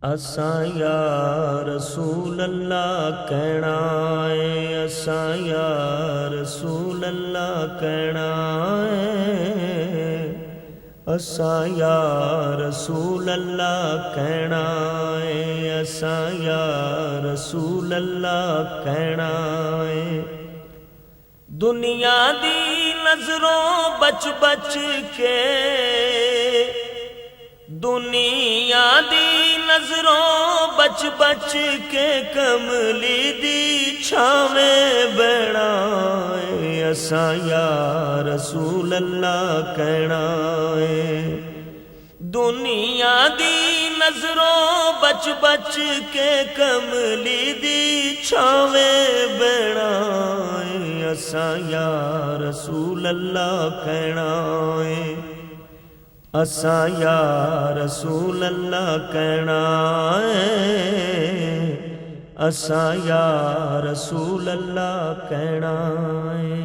असां या रसूल अल्लाह कहना है, असां या रसूल अल्लाह कहना है, असां या रसूल अल्लाह कहना है, असां या रसूल अल्लाह कहना है। दुनिया दी नजरों बच बच के, दुनिया दी नजरों बच बच के कमली दी छावें बहना है, असां या रसूल अल्लाह कहना है। दुनिया दी नजरों बच बच के कमली दी छावें बहना है, असां या रसूल अल्लाह कहना है, असां या रसूल अल्लाह कहना है, असां या रसूल अल्लाह कहना है।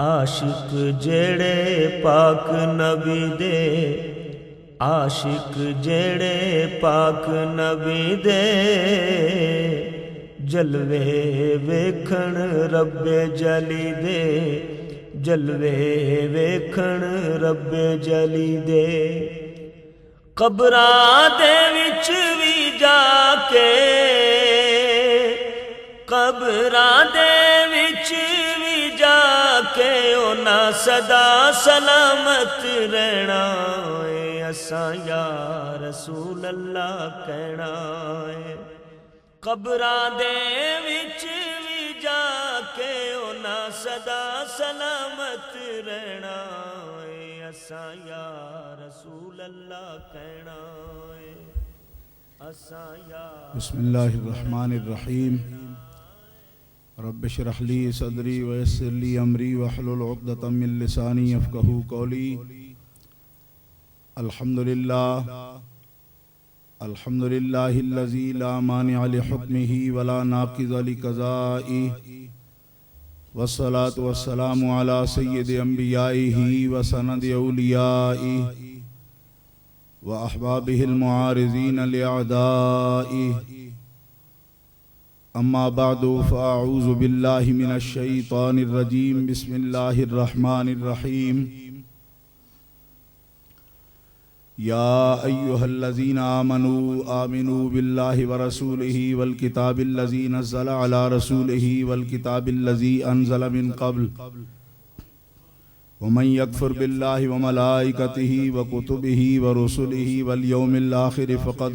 आशिक जेड़े पाक नबी दे, आशिक जेड़े पाक नबी दे, जलवे वेखण रब्बे जली दे, जलवे वेखण रब्बे जली दे। कब्रां दे विच भी जाके, कब्रां दे विच भी जाके ओना सदा सलामत रहना है, असां या रसूल अल्लाह कहना है। कब्रां दे विच भी जाके ओना सदा सलामत रहना है, असां या रसूल अल्लाह कहना है, असां या। बिस्मिल्लाहिर्रहमानिर्रहीम। रब्बि श्रह ली सदरी वयस्सिर ली अमरी वहलुल उक़दतम मिन लिसानी यफ़क़हू क़ौली। अल्हम्दुलिल्लाह अल्हम्दुलिल्लाहिल्लज़ी ला मानिअ लिहुक्मिही वला नाक़िज़ लिक़ज़ाइही, वस्सलातु वस्सलामु अला सय्यिदि अंबियाइही व सनदि औलियाइही व अहबाबिहिल मुआरिज़ीन लिअअदाइही। अम्मा बादु फ़अऊज़ु बिल्लाहि मिनश शैतानिर रजीम। बिस्मिल्लाहिर रहमानिर रहीम। या अय्युहल्लज़ीना आमनू आमिनू बिल्लाहि व रसूलिही वल किताबिल्लज़ी नज़्ज़ल अला रसूलिही वल किताबिल्लज़ी अनज़ल मिन क़ब्ल व मन यकफ़ुर बिल्लाहि व मलाइकतिही व कुतुबिही व रुसुलिही वल यौमिल आखिर फ़क़द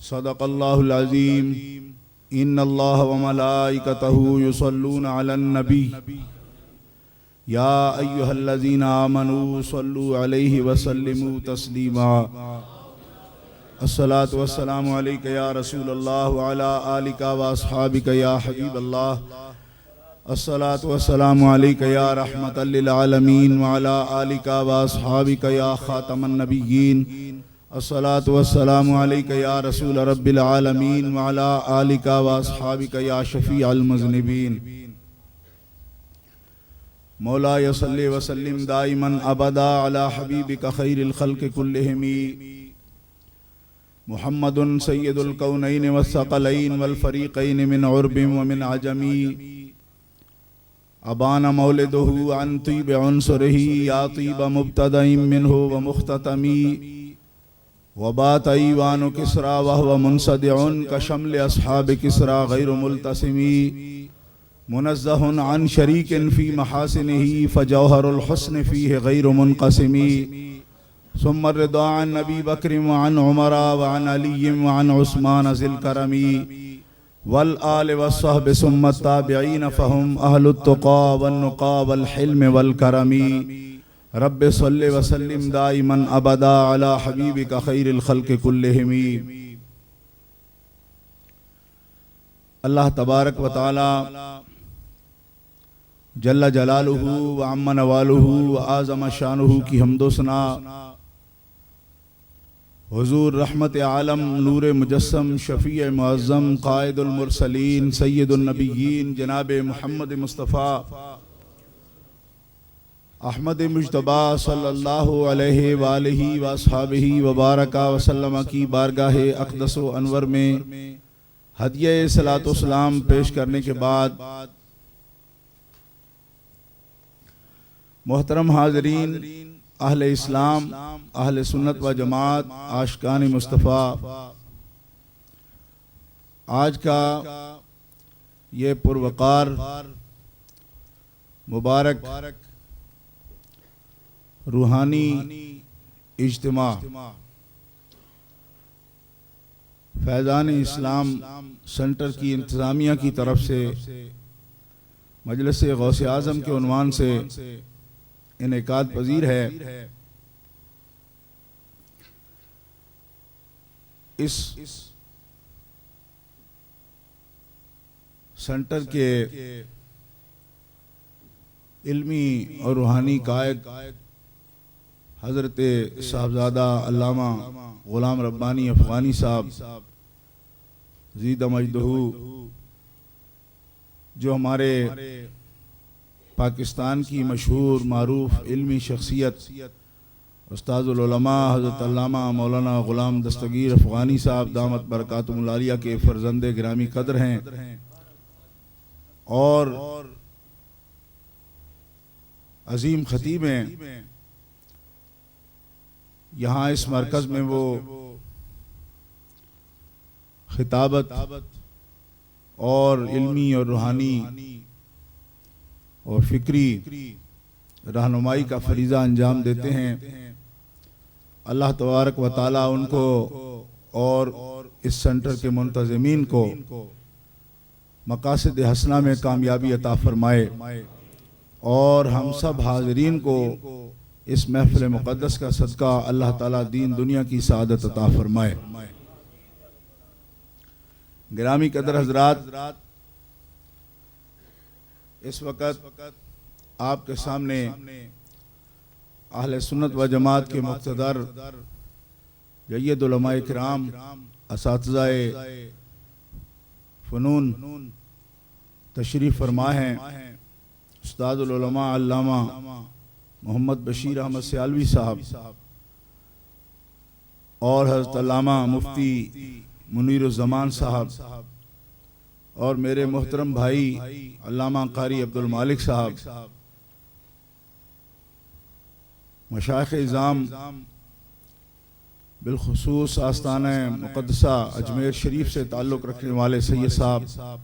सदक़ल्लाहुल अज़ीम। इन्नल्लाह व मलाइकतहू युसल्लूना अलन नबी या अय्युहल्लज़ीना आमनू सल्लू अलैहि वसल्लिमू तस्लीमा। अस्सलातु वस्सलामु अलैका या रसूलल्लाह व अला आलिका व अस्हाबिका या हबीबल्लाह। अस्सलातु वस्सलामु अलैका या रहमतल लिल आलमीन व अला आलिका व अस्हाबिका या खातमन नबिय्यीन। अस्सलातु वस्सलामु अलैका या रसूल रब्बिल आलमीन व अला आलिका व अस्हाबिका या शफीअल मुज़निबीन। मौला सल्लि व सल्लिम दाइमन अबदा अला हबीबिका खैरिल खल्क़ि कुल्लिहिम मुहम्मदुन सय्यदुल कौनैन वस्सक़लैन वल फ़रीक़ैन मिन उर्बिन व मिन अजमी। अबाना मौलिदुहु अन तीब उन्सुरिही या तीब मुब्तदइन मिन्हु व मुख्ततमी। व बात ईवानु किस्रा वहुव मुनसदिउन कशमल अस्हाब किस्रा गैरु मुल्तसिमी। मुनज़्ज़हुन अन शरीकिन फ़ी महासिनिही फ़जौहरुल हुस्न फ़ीहि गैरु मुनक़सिमी। सुम्मा रिदा अन अबी बकर व अन उमर व अन अली व अन उस्मान ज़िल करमी वल आल व सहब सुम्मा ताबिईन फ़हुम अहलुत तुक़ा वन नुक़ा वल हिल्म वल करमी। रब्बि सल्लि व सल्लिम दाइमन अबदा अला हबीबिका खैरिल खल्क़ि कुल्लिहिम। अल्लाह तबारक व तआला जल्ल जलालुहु व अम्मा नवालुहु व आज़म शानुहु की हम्दो सना हुज़ूर रहमत आलम नूर मुजस्सम शफ़ी मुअज़्ज़म क़ाइदुल मुरसलीन सय्यदुन नबिय्यीन जनाब मुहम्मद मुस्तफ़ा अहमद मुज्तबा सल्लल्लाहु अलैहि वालिहि वसहबिहि वबारका वसल्लम की बारगाह अक़दस व अनवर में हदिया सलातो सलाम पेश करने के बाद मोहतरम हाज़रीन, अहले इस्लाम, अहले सुन्नत व जमात, आशिकान मुस्तफ़ा, आज का ये पुरवकार मुबारक रूहानी इज्तिमा फैज़ान इस्लाम सेंटर की इंतज़ामिया की तरफ से मजलिस गौसे आज़म के उन्वान से इनेकाद पजीर है। इस सेंटर के इल्मी और रूहानी कायद हज़रत साहबजादा अल्लामा ग़ुलाम रब्बानी अफ़ग़ानी साहब ज़ीद मजदहू, जो हमारे पाकिस्तान की मशहूर मारूफ इल्मी शख्सियत उस्ताज़ुल उलमा हज़रत अल्लामा मौलाना ग़ुलाम दस्तगीर अफ़ग़ानी साहब दामत बरकातुहुल आलिया के फ़र्ज़ंदे गिरामी कदर हैं और अजीम ख़तीब हैं। यहाँ इस मरकज़ में वो खिताबत और इल्मी और रूहानी और फ़िक्री रहनुमाई का फरीज़ा अंजाम देते हैं। अल्लाह तबारक व तआला उनको और इस सेंटर के मुंतज़मीन को मकासद हसना में कामयाबी अता फरमाए और हम सब हाज़रीन को इस महफ़िल मुक़द्दस का सदका अल्लाह ताला दीन दुनिया की सआदत अता फरमाए। गिरामी कदर हज़रात, इस वक़्त आपके सामने अहले सुन्नत व जमात के मुक़्तदर जय्यद उलमाए किराम, असातिज़ाए फ़नून तशरीफ़ फरमा हैं। उस्तादुल उलमा अल्लामा मोहम्मद बशीर अहमद सियालवी साहब और हज़रत अल्लामा मुफ्ती मुनीरुज़्ज़मान साहब और मेरे मोहतरम भाई अल्लामा कारी अब्दुल मालिक साहब, मशाइख़ इज़ाम बिलखुसूस आस्ताना मुक़द्दसा अजमेर शरीफ से ताल्लुक़ रखने वाले सैयद साहब,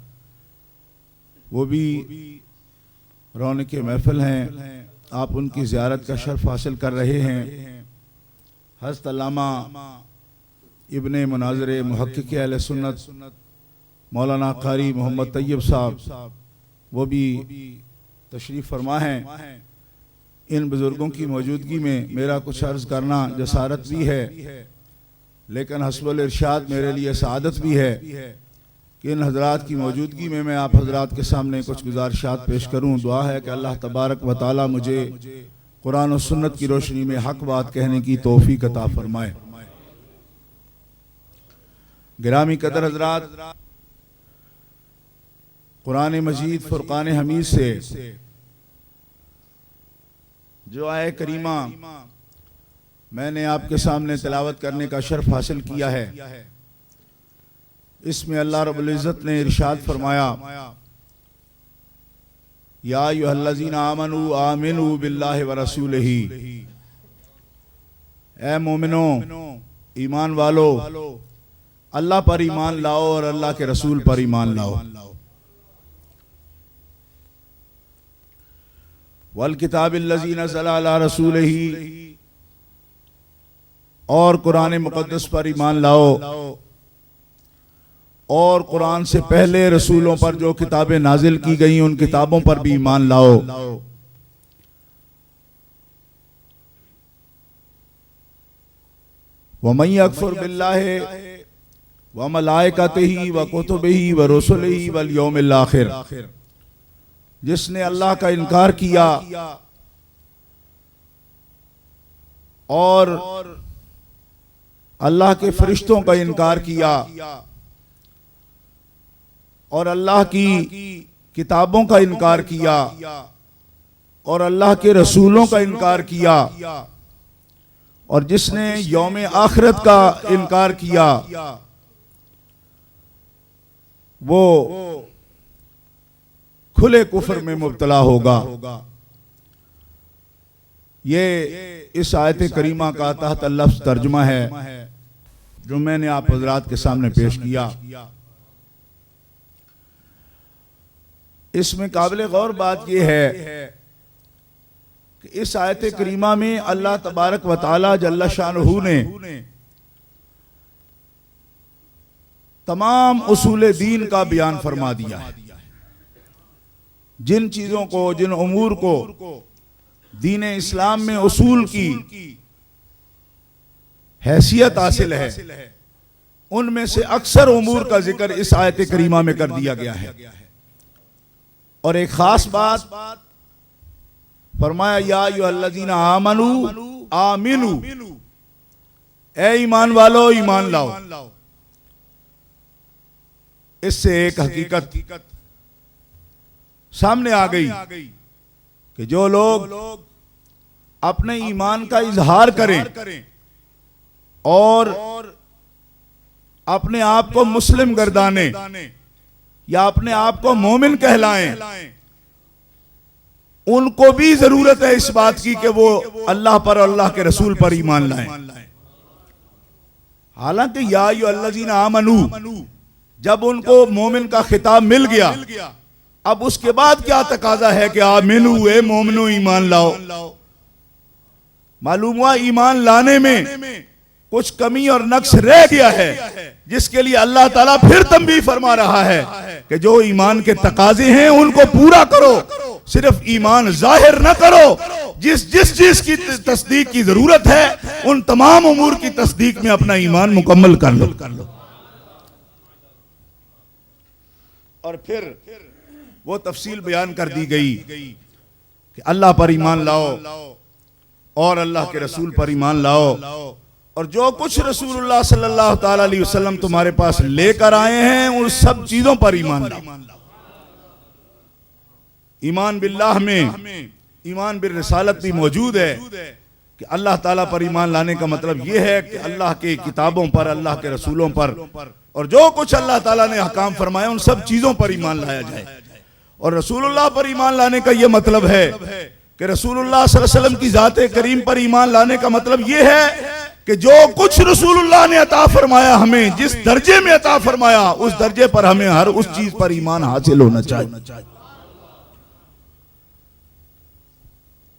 वो भी रौनक महफ़िल हैं। आप उनकी ज़ियारत का शर्फ हासिल कर रहे हैं। हज़रत अल्लामा इब्ने मुनाज़िर मुहक्किक़ अहले सुन्नत मौलाना कारी मोहम्मद तैयब साहब, वो भी तशरीफ़ फरमा हैं। इन बुज़ुर्गों की मौजूदगी में मेरा कुछ अर्ज़ करना जसारत भी है, लेकिन हस्बुल इरशाद मेरे लिए सआदत भी है कि इन हज़रात की मौजूदगी में मैं आप हज़रात के सामने कुछ गुज़ारिशात पेश करूँ। दुआ है कि अल्लाह तबारक व तआला मुझे कुरान और सुन्नत की रोशनी में हक़ बात कहने की तौफ़ीक़ अता फ़रमाए। गिरामी कदर हज़रात, कुरान मजीद फ़ुरक़ान हमीद से जो आए करीमा मैंने आपके सामने तिलावत करने का शर्फ हासिल किया है, इसमें अल्लाह रब्बुल इज़्ज़त ने इरशाद फरमाया, या अय्युहल्लज़ीना आमनू आमिनू बिल्लाहि व रसूलिही, ए मोमिनो ईमान वालो अल्लाह पर ईमान लाओ और अल्लाह के रसूल पर ईमान लाओ। वल किताबिल्लज़ी नज़्ज़ला अला रसूलिही, और कुरान मुक़द्दस पर ईमान लाओ और कुरान से पहले रसूलों पर जो किताबें नाजिल की गई उन किताबों पर भी ईमान लाओ। वमन यकफुर बिल्लाहि व मलाइकतिही व कुतुबिही व रुसुलिही वल यौमिल आखिर, जिसने अल्लाह का इनकार किया और अल्लाह के फरिश्तों का इनकार किया और अल्लाह की किताबों का इनकार किया और अल्लाह के रसूलों का इनकार किया और जिसने यौम आखिरत का इनकार किया वो खुले कुफर में मुब्तला होगा। ये इस आयत करीमा का तहत लफ्ज़ तर्जुमा है जो मैंने आप हजरात के सामने पेश किया। इसमें काबिल गौर बात यह है कि इस आयत करीमा में अल्लाह तबारक व तआला जल्ल शानहू ने तमाम उसूल दीन का बयान फरमा दिया है। जिन चीजों को, जिन उमूर को दीन इस्लाम में उसूल की हैसियत हासिल है, उनमें से अक्सर उमूर का जिक्र इस आयत करीमा में कर दिया गया है। और एक खास बात फरमाया, या अय्युहल्लज़ीना आमनू आमिनू, ए ईमान वालो ईमान लाओ। इससे एक हकीकत सामने आ गई कि जो लोग अपने ईमान का इजहार करें और अपने आप को मुस्लिम गर्दाने या अपने आप को मोमिन कहलाएं, उनको भी जरूरत है इस बात की कि वो अल्लाह पर और अल्लाह के रसूल पर ईमान लाएं। हालांकि या अय्युहल्लज़ीना आमनू जब उनको मोमिन का खिताब मिल गया, अब उसके बाद क्या तकाजा है कि आमिनू, ए मोमिनो ईमान लाओ। मालूम हुआ ईमान लाने में कुछ कमी और नक्स रह गया है, जिसके लिए अल्लाह ताला फिर तंबीह फरमा रहा है कि जो ईमान के तकाजे हैं उनको पूरा करो, सिर्फ ईमान जाहिर न करो। जिस चीज की तस्दीक की जरूरत है उन तमाम उमूर की तस्दीक में अपना ईमान मुकम्मल कर लो। और फिर वो तफसील बयान कर दी गई कि अल्लाह पर ईमान लाओ और अल्लाह के रसूल पर ईमान लाओ, और जो कुछ रसूलुल्लाह सल्लल्लाहु ताला अलैहि वसल्लम तुम्हारे पास लेकर आए हैं उन सब चीजों पर ईमान लाओ। ईमान बिल्लाह में ईमान बिर रिसालत भी मौजूद है कि अल्लाह ताला पर ईमान लाने का मतलब यह है कि अल्लाह के किताबों पर, अल्लाह के रसूलों पर और जो कुछ अल्लाह ताला ने अहकाम फरमाया उन सब चीजों पर ईमान लाया जाए। और रसूलुल्लाह पर ईमान लाने का यह मतलब है कि रसूलुल्लाह सल्लल्लाहु अलैहि वसल्लम की जाते करीम पर ईमान लाने का मतलब यह है कि जो कुछ रसूलुल्लाह ने अता फरमाया, हमें जिस दर्जे में अता फरमाया उस दर्जे पर हमें हर उस चीज पर ईमान हासिल होना चाहिए।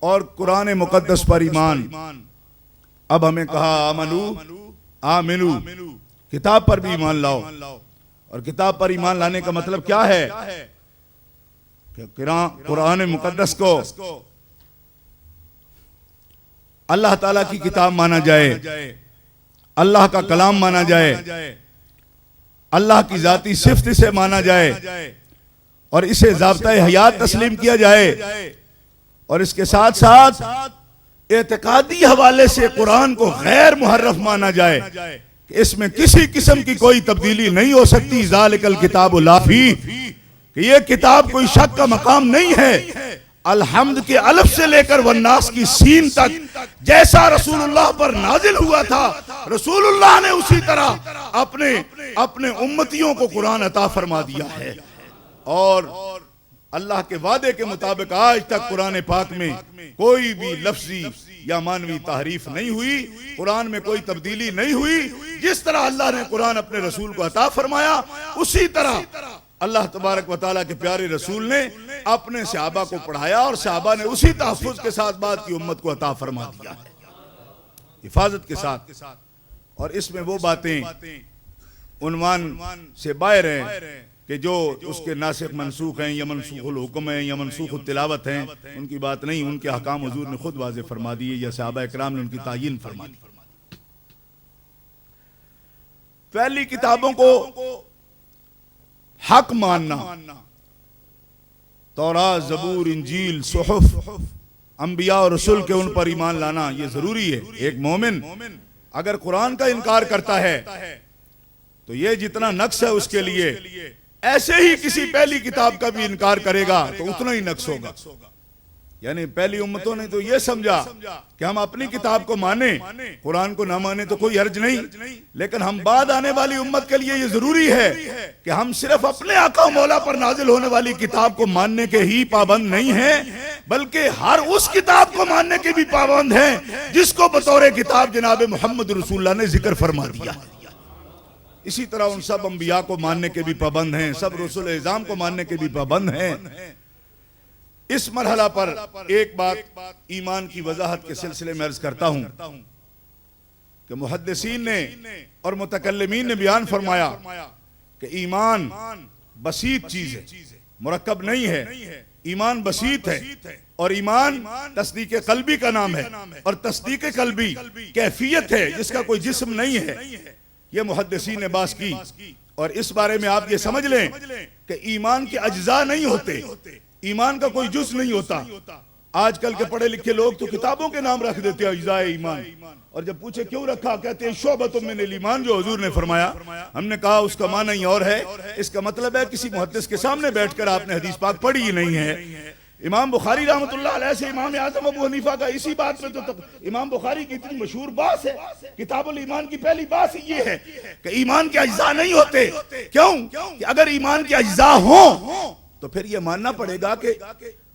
और कुरान मुकद्दस पर ईमान, अब हमें कहा आमनू आमिनू, किताब पर भी ईमान लाओ। और किताब पर ईमान लाने का मतलब क्या है कि कुरान मुकद्दस को अल्लाह ताला की किताब माना जाए, अल्लाह का कलाम माना जाए, अल्लाह की जाती सिफ्त से माना जाए और इसे ज़ाब्ता हयात तस्लीम किया जाए। और इसके साथ साथ एतकादी हवाले से कुरान को गैर मुहर्रफ माना जाए कि इसमें किसी किस्म की कोई तब्दीली नहीं हो सकती। ज़ालिकल किताबु ला फीह, कि ये किताब कोई शक का मकाम नहीं है। अलहम्द के अलफ से लेकर वन्नास की सीन तक जैसा रसूलुल्लाह पर नाजिल हुआ था, रसूलुल्लाह ने उसी तरह अपने उम्मतियों को कुरान अता फरमा दिया है। और अल्लाह के वादे के मुताबिक आज तक कुरान पाक में कोई भी लफ्जी या मानवी तहरीफ नहीं हुई, कुरान में कोई तब्दीली नहीं हुई। जिस तरह अल्लाह ने कुरान अपने रसूल को अता फरमाया, उसी तरह अल्लाह तबारक व तआला के प्यारे रसूल ने अपने सहाबा को पढ़ाया और सहाबा ने उसी तहफ्फुज के साथ बाद की उम्मत को अता फरमा दिया है, हिफाजत के साथ। और इसमें वो बातें उन्वान से बाहर हैं कि जो उसके नासिख मनसूख हैं या मनसूखुल हुक्म हैं या मनसूखुल तिलावत हैं, उनकी बात नहीं। उनके अहकाम हुजूर ने खुद वाज़ेह फरमा दिए या सहाबा इकराम ने उनकी तायीन फरमा दी। पहली किताबों को हक मानना, तौरात, ज़बूर, इंजील, सुहुफ, अंबिया और रसूल के उन पर ईमान लाना ये जरूरी है। एक मोमिन अगर कुरान का इनकार करता है तो ये जितना नक्स है उसके लिए, ऐसे ही किसी पहली किताब का भी इनकार करेगा तो उतना ही नक्स होगा। यानी पहली उम्मतों ने तो ये समझा कि हम अपनी किताब को माने, कुरान को ना माने तो कोई हर्ज नहीं, लेकिन हम बाद आने वाली उम्मत के लिए ये जरूरी है कि हम सिर्फ अपने आका मौला पर नाजिल होने वाली किताब को मानने के ही पाबंद नहीं हैं, बल्कि हर उस किताब को मानने के भी पाबंद हैं जिसको बतौर किताब जनाब मोहम्मद रसूलुल्लाह ने जिक्र फरमा दिया। इसी तरह उन सब अंबिया को मानने के भी पाबंद हैं, सब रसूल इज़ाम को मानने के भी पाबंद हैं। इस मरहला पर एक बात ईमान की वजाहत के सिलसिले में अर्ज करता हूं कि मुहद्दिसीन ने और मुतकल्लिमीन ने बयान फरमाया कि ईमान बसीत चीज है, मुरक्कब नहीं है। ईमान बसीत है और ईमान तस्दीक कल्बी का नाम है, और तस्दीक कल्बी कैफियत है जिसका कोई जिस्म नहीं है। ये मुहद्दिसीन ने बात की, और इस बारे में आप ये समझ लें कि ईमान के अज्जा नहीं होते, ईमान का कोई जुज नहीं होता। आजकल के पढ़े लिखे लोग तो किताबों के नाम रख देते हैं अज्जाए ईमान, और जब पूछे क्यों रखा, कहते हैं शोबतुम मिनल ईमान, जो हुजूर ने फरमाया। हमने कहा उसका माना ही और है। इसका मतलब है किसी मुहद्दिस के सामने बैठकर आपने हदीस पाक पढ़ी ही नहीं है। इमाम बुखारी रहमतुल्लाह अलैह से इमाम आज़म अबू हनीफा का इसी बात में तो इमाम बुखारी की इतनी मशहूर बात है, किताबुल ईमान की पहली बात ही ये है कि ईमान के अज्जा नहीं होते। क्यों? कि अगर ईमान के अज्जा हो तो फिर ये मानना पड़ेगा कि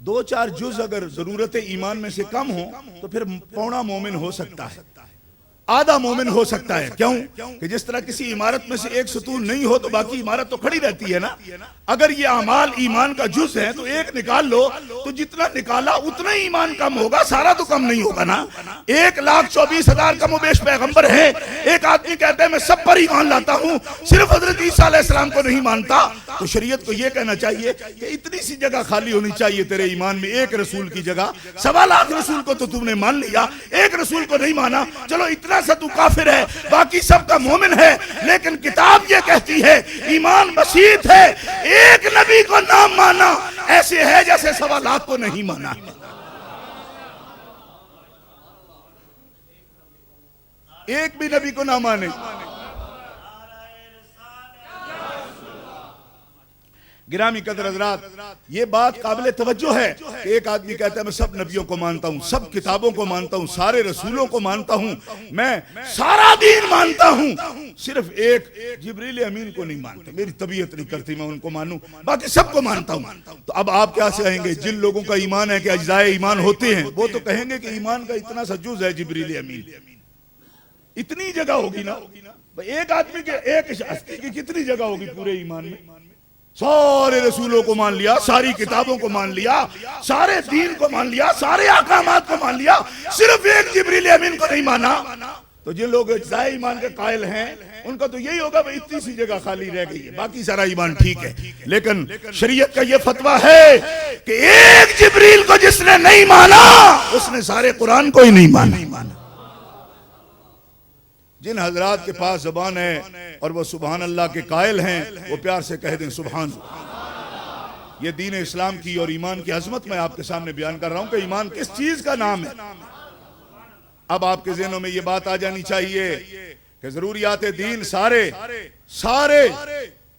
2-4 जुज अगर जरूरत ईमान में से कम हो तो फिर पौना मोमिन हो सकता है, आधा मोमिन हो सकता है। क्यों? कि जिस तरह किसी इमारत में से एक सतून नहीं हो तो बाकी इमारत तो खड़ी रहती है ना। अगर ये अमाल ईमान का जुज है तो एक निकाल लो, तो जितना निकाला उतना ही ईमान कम होगा, सारा तो कम नहीं होगा ना। 1,24,000 कमोबेश पैगंबर है, एक आदमी कहता है मैं सब पर ईमान लाता हूँ, सिर्फ हजरत ईसा अलैहिस्सलाम को नहीं मानता, तो शरीयत को यह कहना चाहिए कि इतनी सी जगह खाली होनी चाहिए तेरे ईमान में, एक रसूल की जगह। 1.25 लाख रसूल को तो तुमने मान लिया, एक रसूल को नहीं माना, चलो इतना सा तू काफिर है, बाकी सबका मोमिन है। लेकिन किताब ये कहती है ईमान बसीत है, एक नबी को ना माना ऐसे है जैसे 1.25 लाख को नहीं माना। एक भी नबी को ना माने। गिरामी कदर हज़रात, ये बात काबिल तवज्जो है कि एक आदमी कहता है मैं सब नबियों को मानता हूँ, सब किताबों को मानता हूँ, सारे रसूलों को मानता हूँ, मैं सारा दीन मानता हूँ, सिर्फ एक जिब्रील अमीन को नहीं मानता, मेरी तबीयत नहीं करती मैं उनको मानूं, बाकी सबको मानता हूँ। तो अब आप क्या से कहेंगे? जिन लोगों का ईमान है कि अज्जाए ईमान होते हैं, वो तो कहेंगे कि ईमान का इतना सा जुज है जिब्रील अमीन, इतनी जगह होगी ना। एक आदमी के एक हस्ती की कितनी जगह होगी पूरे ईमान में? सारे रसूलों को मान लिया, सारी किताबों को मान लिया, सारे दीन को मान लिया, सारे अहकामात को मान लिया, सिर्फ एक जिब्रील अमीन को नहीं माना। तो जिन लोग अज्जाए ईमान के कायल हैं उनका तो यही होगा भाई इतनी सी जगह खाली रह गई है, बाकी सारा ईमान ठीक है। लेकिन शरीयत का ये फतवा है कि एक जिब्रील को जिसने नहीं माना उसने सारे कुरान को ही नहीं माना। जिन हजरात के पास ज़बान है और वो सुबहान अल्लाह के कायल हैं, वो प्यार से कह दें सुबहान। ये दीन इस्लाम की और ईमान की अजमत मैं आपके सामने बयान कर रहा हूं कि ईमान किस चीज का नाम है। अब आपके ज़हनों में ये बात आ जानी चाहिए कि जरूरियात दीन सारे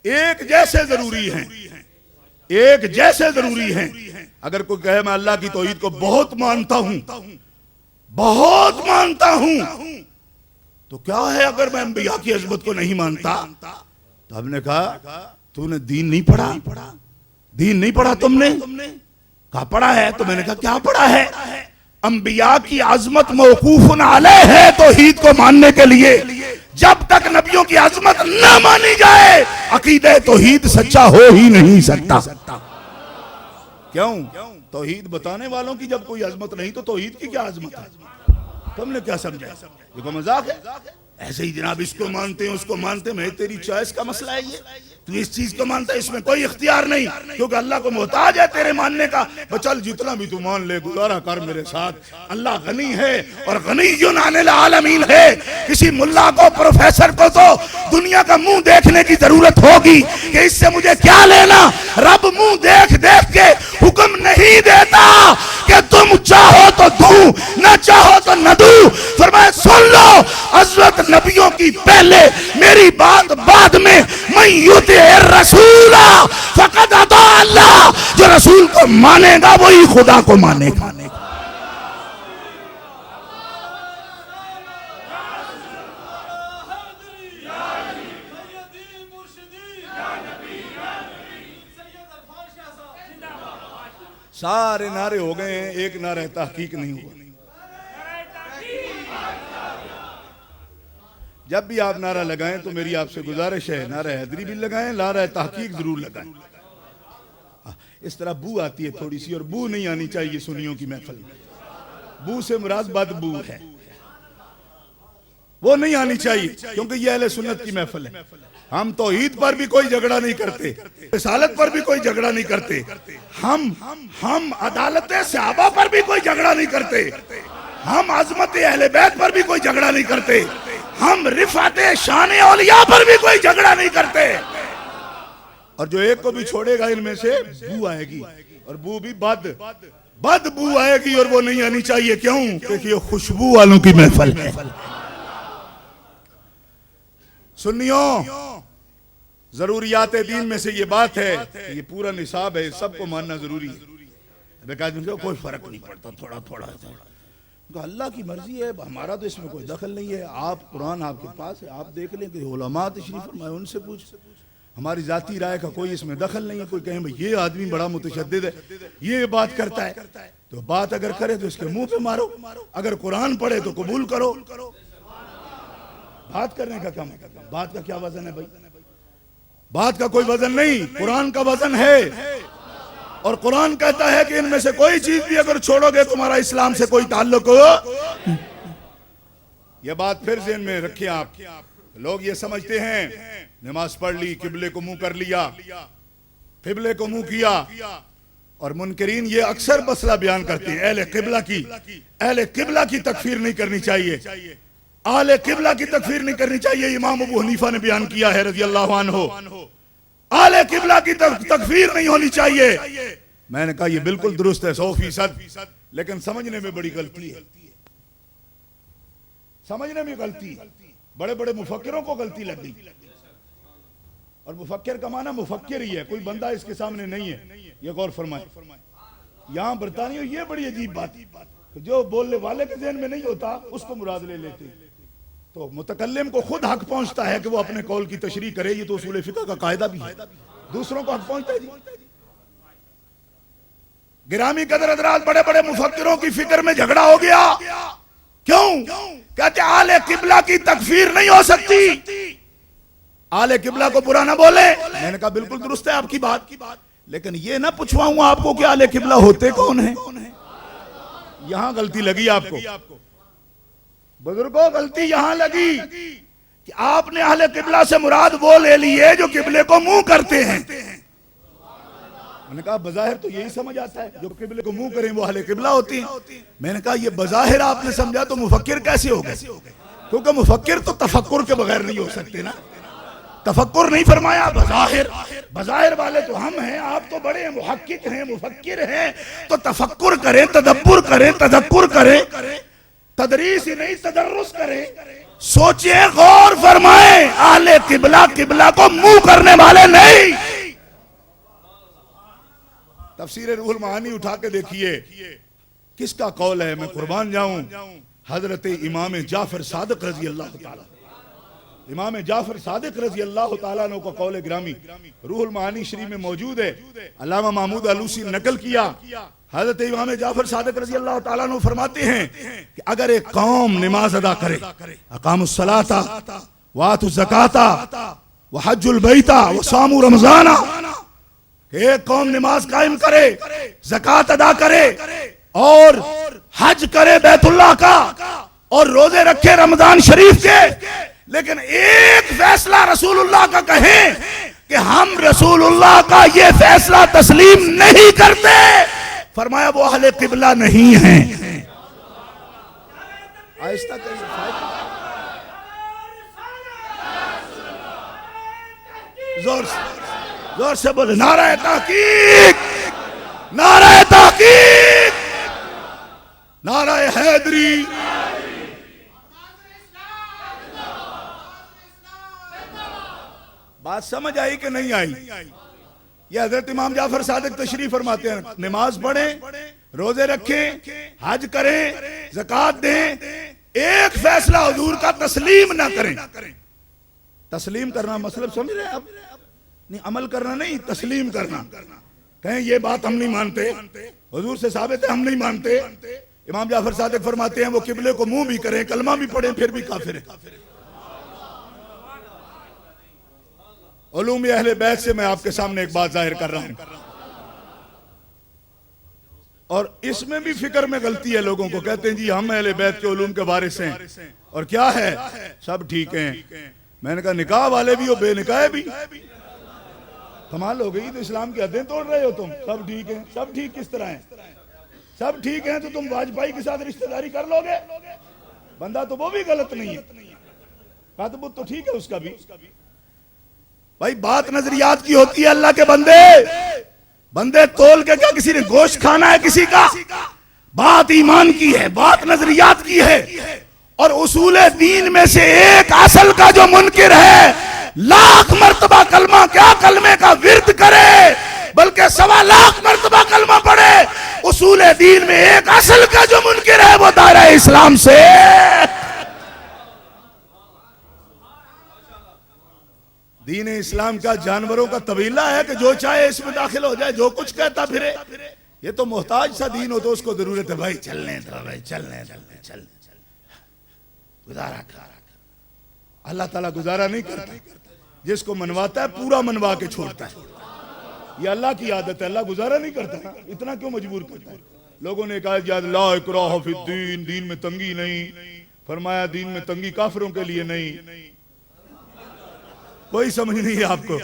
एक जैसे जरूरी हैं, एक जैसे जरूरी हैं। अगर कोई कहे मैं अल्लाह की तौहीद को बहुत मानता हूं, तो क्या है अगर मैं अंबिया की अज़मत को नहीं मानता? तो हमने कहा तूने दीन नहीं पढ़ा, दीन नहीं पढ़ा तुमने? कहा पढ़ा है। तो मैंने कहा क्या पढ़ा है? अंबिया की अज़मत मौकूफुन अलैह है तौहीद को मानने के लिए। जब तक नबियों की अज़मत न मानी जाए अकीदे तौहीद सच्चा हो ही नहीं सकता। क्यों? तौहीद बताने वालों की जब कोई अज़मत नहीं तो तौहीद की क्या अज़मत है? तुमने क्या समझा? ये कोई मजाक है? ऐसे ही जनाब इसको मानते हैं उसको मानते हैं, तेरी चॉइस का मसला है ये। तू इस चीज को मानता है, इसमें कोई इख्तियार नहीं, क्योंकि अल्लाह को मोहताज है तेरे मानने का। चल जितना भी तू मान ले, गुजारा कर मेरे साथ। अल्लाह गनी है और गनीयुन अनिल आलमीन है। किसी मुल्ला को, प्रोफेसर को तो दुनिया का मुंह देखने की जरूरत होगी कि इससे मुझे क्या लेना। रब मुंह देख देख के हुक्म नहीं देता कि तुम चाहो तो दूं, न चाहो तो न दूं। फरमाया सुन लो, हज़रत नबियों की पहले, मेरी बात बाद में। मैं युति रसूला फकद अता अल्लाह, जो रसूल को मानेगा वही खुदा को मानेगा। सारे नारे हो गए हैं, एक नारा तहकीक नहीं हुआ। जब भी आप नारा लगाएं तो मेरी आपसे गुजारिश है, नारा हैदरी भी लगाएं, नारा तहकीक जरूर लगाएं। इस तरह बू आती है थोड़ी सी, और बू नहीं आनी चाहिए सुन्नियों की महफिल में। बू से मुराद बदबू है, वो नहीं आनी चाहिए, क्योंकि ये अहले सुन्नत की महफिल है। हम तौहीद पर भी कोई झगड़ा नहीं करते, रिसालत पर भी कोई झगड़ा नहीं करते, हम अदालत सहाबा पर भी कोई झगड़ा नहीं करते, हम अजमत अहले बैत पर भी कोई झगड़ा नहीं करते, हम रिफात शान औलिया पर भी कोई झगड़ा नहीं करते। और जो एक को भी छोड़ेगा इनमें से बू आएगी, और बू भी बद बू आएगी, और वो नहीं आनी चाहिए। क्यों? क्योंकि ये खुशबू वालों की महफिल है। सुन्नियों, जरूरियात दीन में से ये बात है कि ये पूरा निसाब है, सबको मानना जरूरी है। कोई फर्क नहीं पड़ता, थोड़ा थोड़ा तो अल्लाह की मर्जी है, हमारा तो इसमें कोई दखल नहीं है। आप कुरान आपके पास है, आप देख लें कि उलमा तशरीफ फरमाए, उनसे पूछ। हमारी जाती राय का कोई इसमें दखल नहीं है। कोई कहे भाई ये आदमी बड़ा मुतशद्दिद है, ये बात करता है, तो बात अगर करे तो इसके मुंह पे मारो, अगर कुरान पढ़े तो कबूल करो। बात करने का क्या मतलब? बात का क्या वजन है भाई? बात का कोई वजन नहीं, कुरान का वजन है। और कुरान कहता है कि इनमें से कोई चीज भी अगर छोड़ोगे तुम्हारा इस्लाम से कोई ताल्लुक हो। यह बात फिर ज़हन में रखिए आप। लोग ये समझते हैं नमाज पढ़ ली, किबले को मुंह कर लिया, किबले को मुंह किया, और मुनकरीन ये अक्सर मसला बयान करते हैं, अहले किबला की तकफीर नहीं करनी चाहिए, अहले किबला की तकफीर नहीं करनी चाहिए। इमाम अबू हनीफा ने बयान किया है रज़ी अल्लाहु अन्हु, आले किबला की तकफीर नहीं होनी चाहिए। मैंने कहा ये बिल्कुल दुरुस्त है 100%, लेकिन समझने में बड़ी गलती है, समझने में गलती। बड़े बड़े मुफक्किरों को गलती लग गई, और मुफक्किर का माना मुफक्किर ही है, कोई बंदा इसके सामने नहीं है। ये गौर फरमाए। यहां बरतानियों ये बड़ी अजीब बात, जो बोलने वाले के ज़हन में नहीं होता उसको मुराद ले लेते। तो मुतकल्लिम को खुद हक पहुंचता है कि वो अपने कौल की तशरीह करे, ये तो उसूल फिक़ह का कायदा भी है। दूसरों को हक पहुंचता है। गिरामी कदर हज़रात, बड़े बड़े मुफक्किरों की फिक्र में झगड़ा हो गया। क्यों? कहते आले किबला की तकफीर नहीं हो सकती, आले किबला को बुरा ना बोले। मैंने कहा बिल्कुल दुरुस्त है आपकी बात, लेकिन ये ना पूछवाऊंगा आपको कि आले किबला होते कौन है। यहां गलती लगी आपको बुजुर्गों, गलती यहां लगी कि आपने अहले किबला से मुराद वो ले ली है जो किबले को मुंह करते हैं। मैंने कहा बज़ाहिर तो यही समझ आता है, जो किबले को मुंह करें वो अहले किबला होती हैं। मैंने कहा ये बज़ाहिर आपने समझा, तो मुफक्किर कैसे हो गए? क्योंकि मुफक्किर तो तफक्कुर के बगैर नहीं हो सकते ना। तफक्कुर नहीं फरमाया, बज़ाहिर वाले तो हम हैं, आप तो बड़े मुहक्किक हैं, मुफक्किर हैं, तो तफक्कुर करें, तदब्बुर करें, तदक्कुर करें, तदरीस ही नहीं तदर्रुस करें, सोचिए, गौर फरमाएं। अहले किबला किबला को मुंह करने वाले नहीं। तफसीर रूहुल मानी उठा के देखिए, किसका कौल है, मैं कुर्बान जाऊं, हजरत इमाम जाफर सादिक रजी अल्लाह ताला, इमाम जाफर सादिक रजी अल्लाह ताला अन्हु का कौल गिरामी रूहुल मानी शरीफ में मौजूद है। अल्लामा महमूद आलूसी नकल किया। हजरत इमाम जाफर सादिक रजी अल्लाह ताला अन्हु फरमाते हैं कि अगर एक कौम नमाज अदा करे, अकामुस सलाता व आतुज़ ज़काता व हज्जुल बैता व सामू रमज़ाना, एक कौम नमाज कायम करे, ज़कात अदा करे और हज करे बैतुल्लाह का, और रोजे रखे रमजान शरीफ के, लेकिन एक फैसला रसूलुल्लाह का कहें कि हम रसूलुल्लाह का ये फैसला तस्लीम नहीं करते, फरमाया वो अहले किबला नहीं है। आहिस्ता जोर से बोले, नारा तहकीक, नारा तहकीक, नारा हैदरी। बात समझ आई कि नहीं आई? ये हजरत इमाम जाफर सादिक तशरीफ फरमाते हैं, नमाज पढ़ें, रोजे रखें, हज करें, ज़कात दें, एक फैसला हुजूर का तस्लीम ना करें। तस्लीम करना मतलब समझ रहे हैं आप? नहीं, अमल करना नहीं, तस्लीम करना। कहें ये बात हम नहीं मानते, हुजूर से साबित है हम नहीं मानते। इमाम जाफर सादिक फरमाते हैं वो किबले को मुंह भी करें, कलमा भी पढ़ें, फिर भी काफिर है। उलूम अहले बैत से मैं आपके सामने एक बात जाहिर कर रहा हूं, और इसमें भी फिक्र में गलती है लोगों को। कहते हैं जी हम अहले बैत के उलूम के वारिस हैं, और क्या है सब ठीक हैं। मैंने कहा निकाह वाले भी हो, बेनिकाह भी। कमाल हो गई, तो इस्लाम की हदें तोड़ रहे हो तुम। सब ठीक है, सब ठीक किस तरह है? सब ठीक है तो तुम वाजपेयी के साथ रिश्तेदारी कर लोगे? बंदा तो वो भी गलत नहीं है, कातबुत तो ठीक है उसका भी। भाई बात नजरियात की होती है। अल्लाह के बंदे तोल के क्या किसी ने गोश्त खाना है किसी का? बात ईमान की है, बात नजरियात की है। और उसूल दीन में से एक असल का जो मुनकिर है, लाख मर्तबा कलमा क्या कलमे का विर्द करे, बल्कि 1.25 लाख मर्तबा कलमा पढ़े, उसूल दीन में एक असल का जो मुनकिर है वो दायरा इस्लाम से। दीन इस्लाम का जानवरों का तबीला है कि जो चाहे इसमें दाखिल हो जाए, जो कुछ कहता फिरे। ये तो मोहताज सा दीन हो तो उसको जरूरत है भाई चलने दो, भाई चलने गुजारा कर। अल्लाह ताला गुजारा नहीं करता, जिसको मनवाता है पूरा मनवा के छोड़ता है। ये अल्लाह की आदत है, अल्लाह गुजारा नहीं करता। इतना क्यों मजबूर करता है? लोगों ने कहा ला इकराह फिद्दीन, दीन में तंगी नहीं। फरमाया दीन में तंगी काफिरों के लिए नहीं। कोई समझ नहीं है आपको,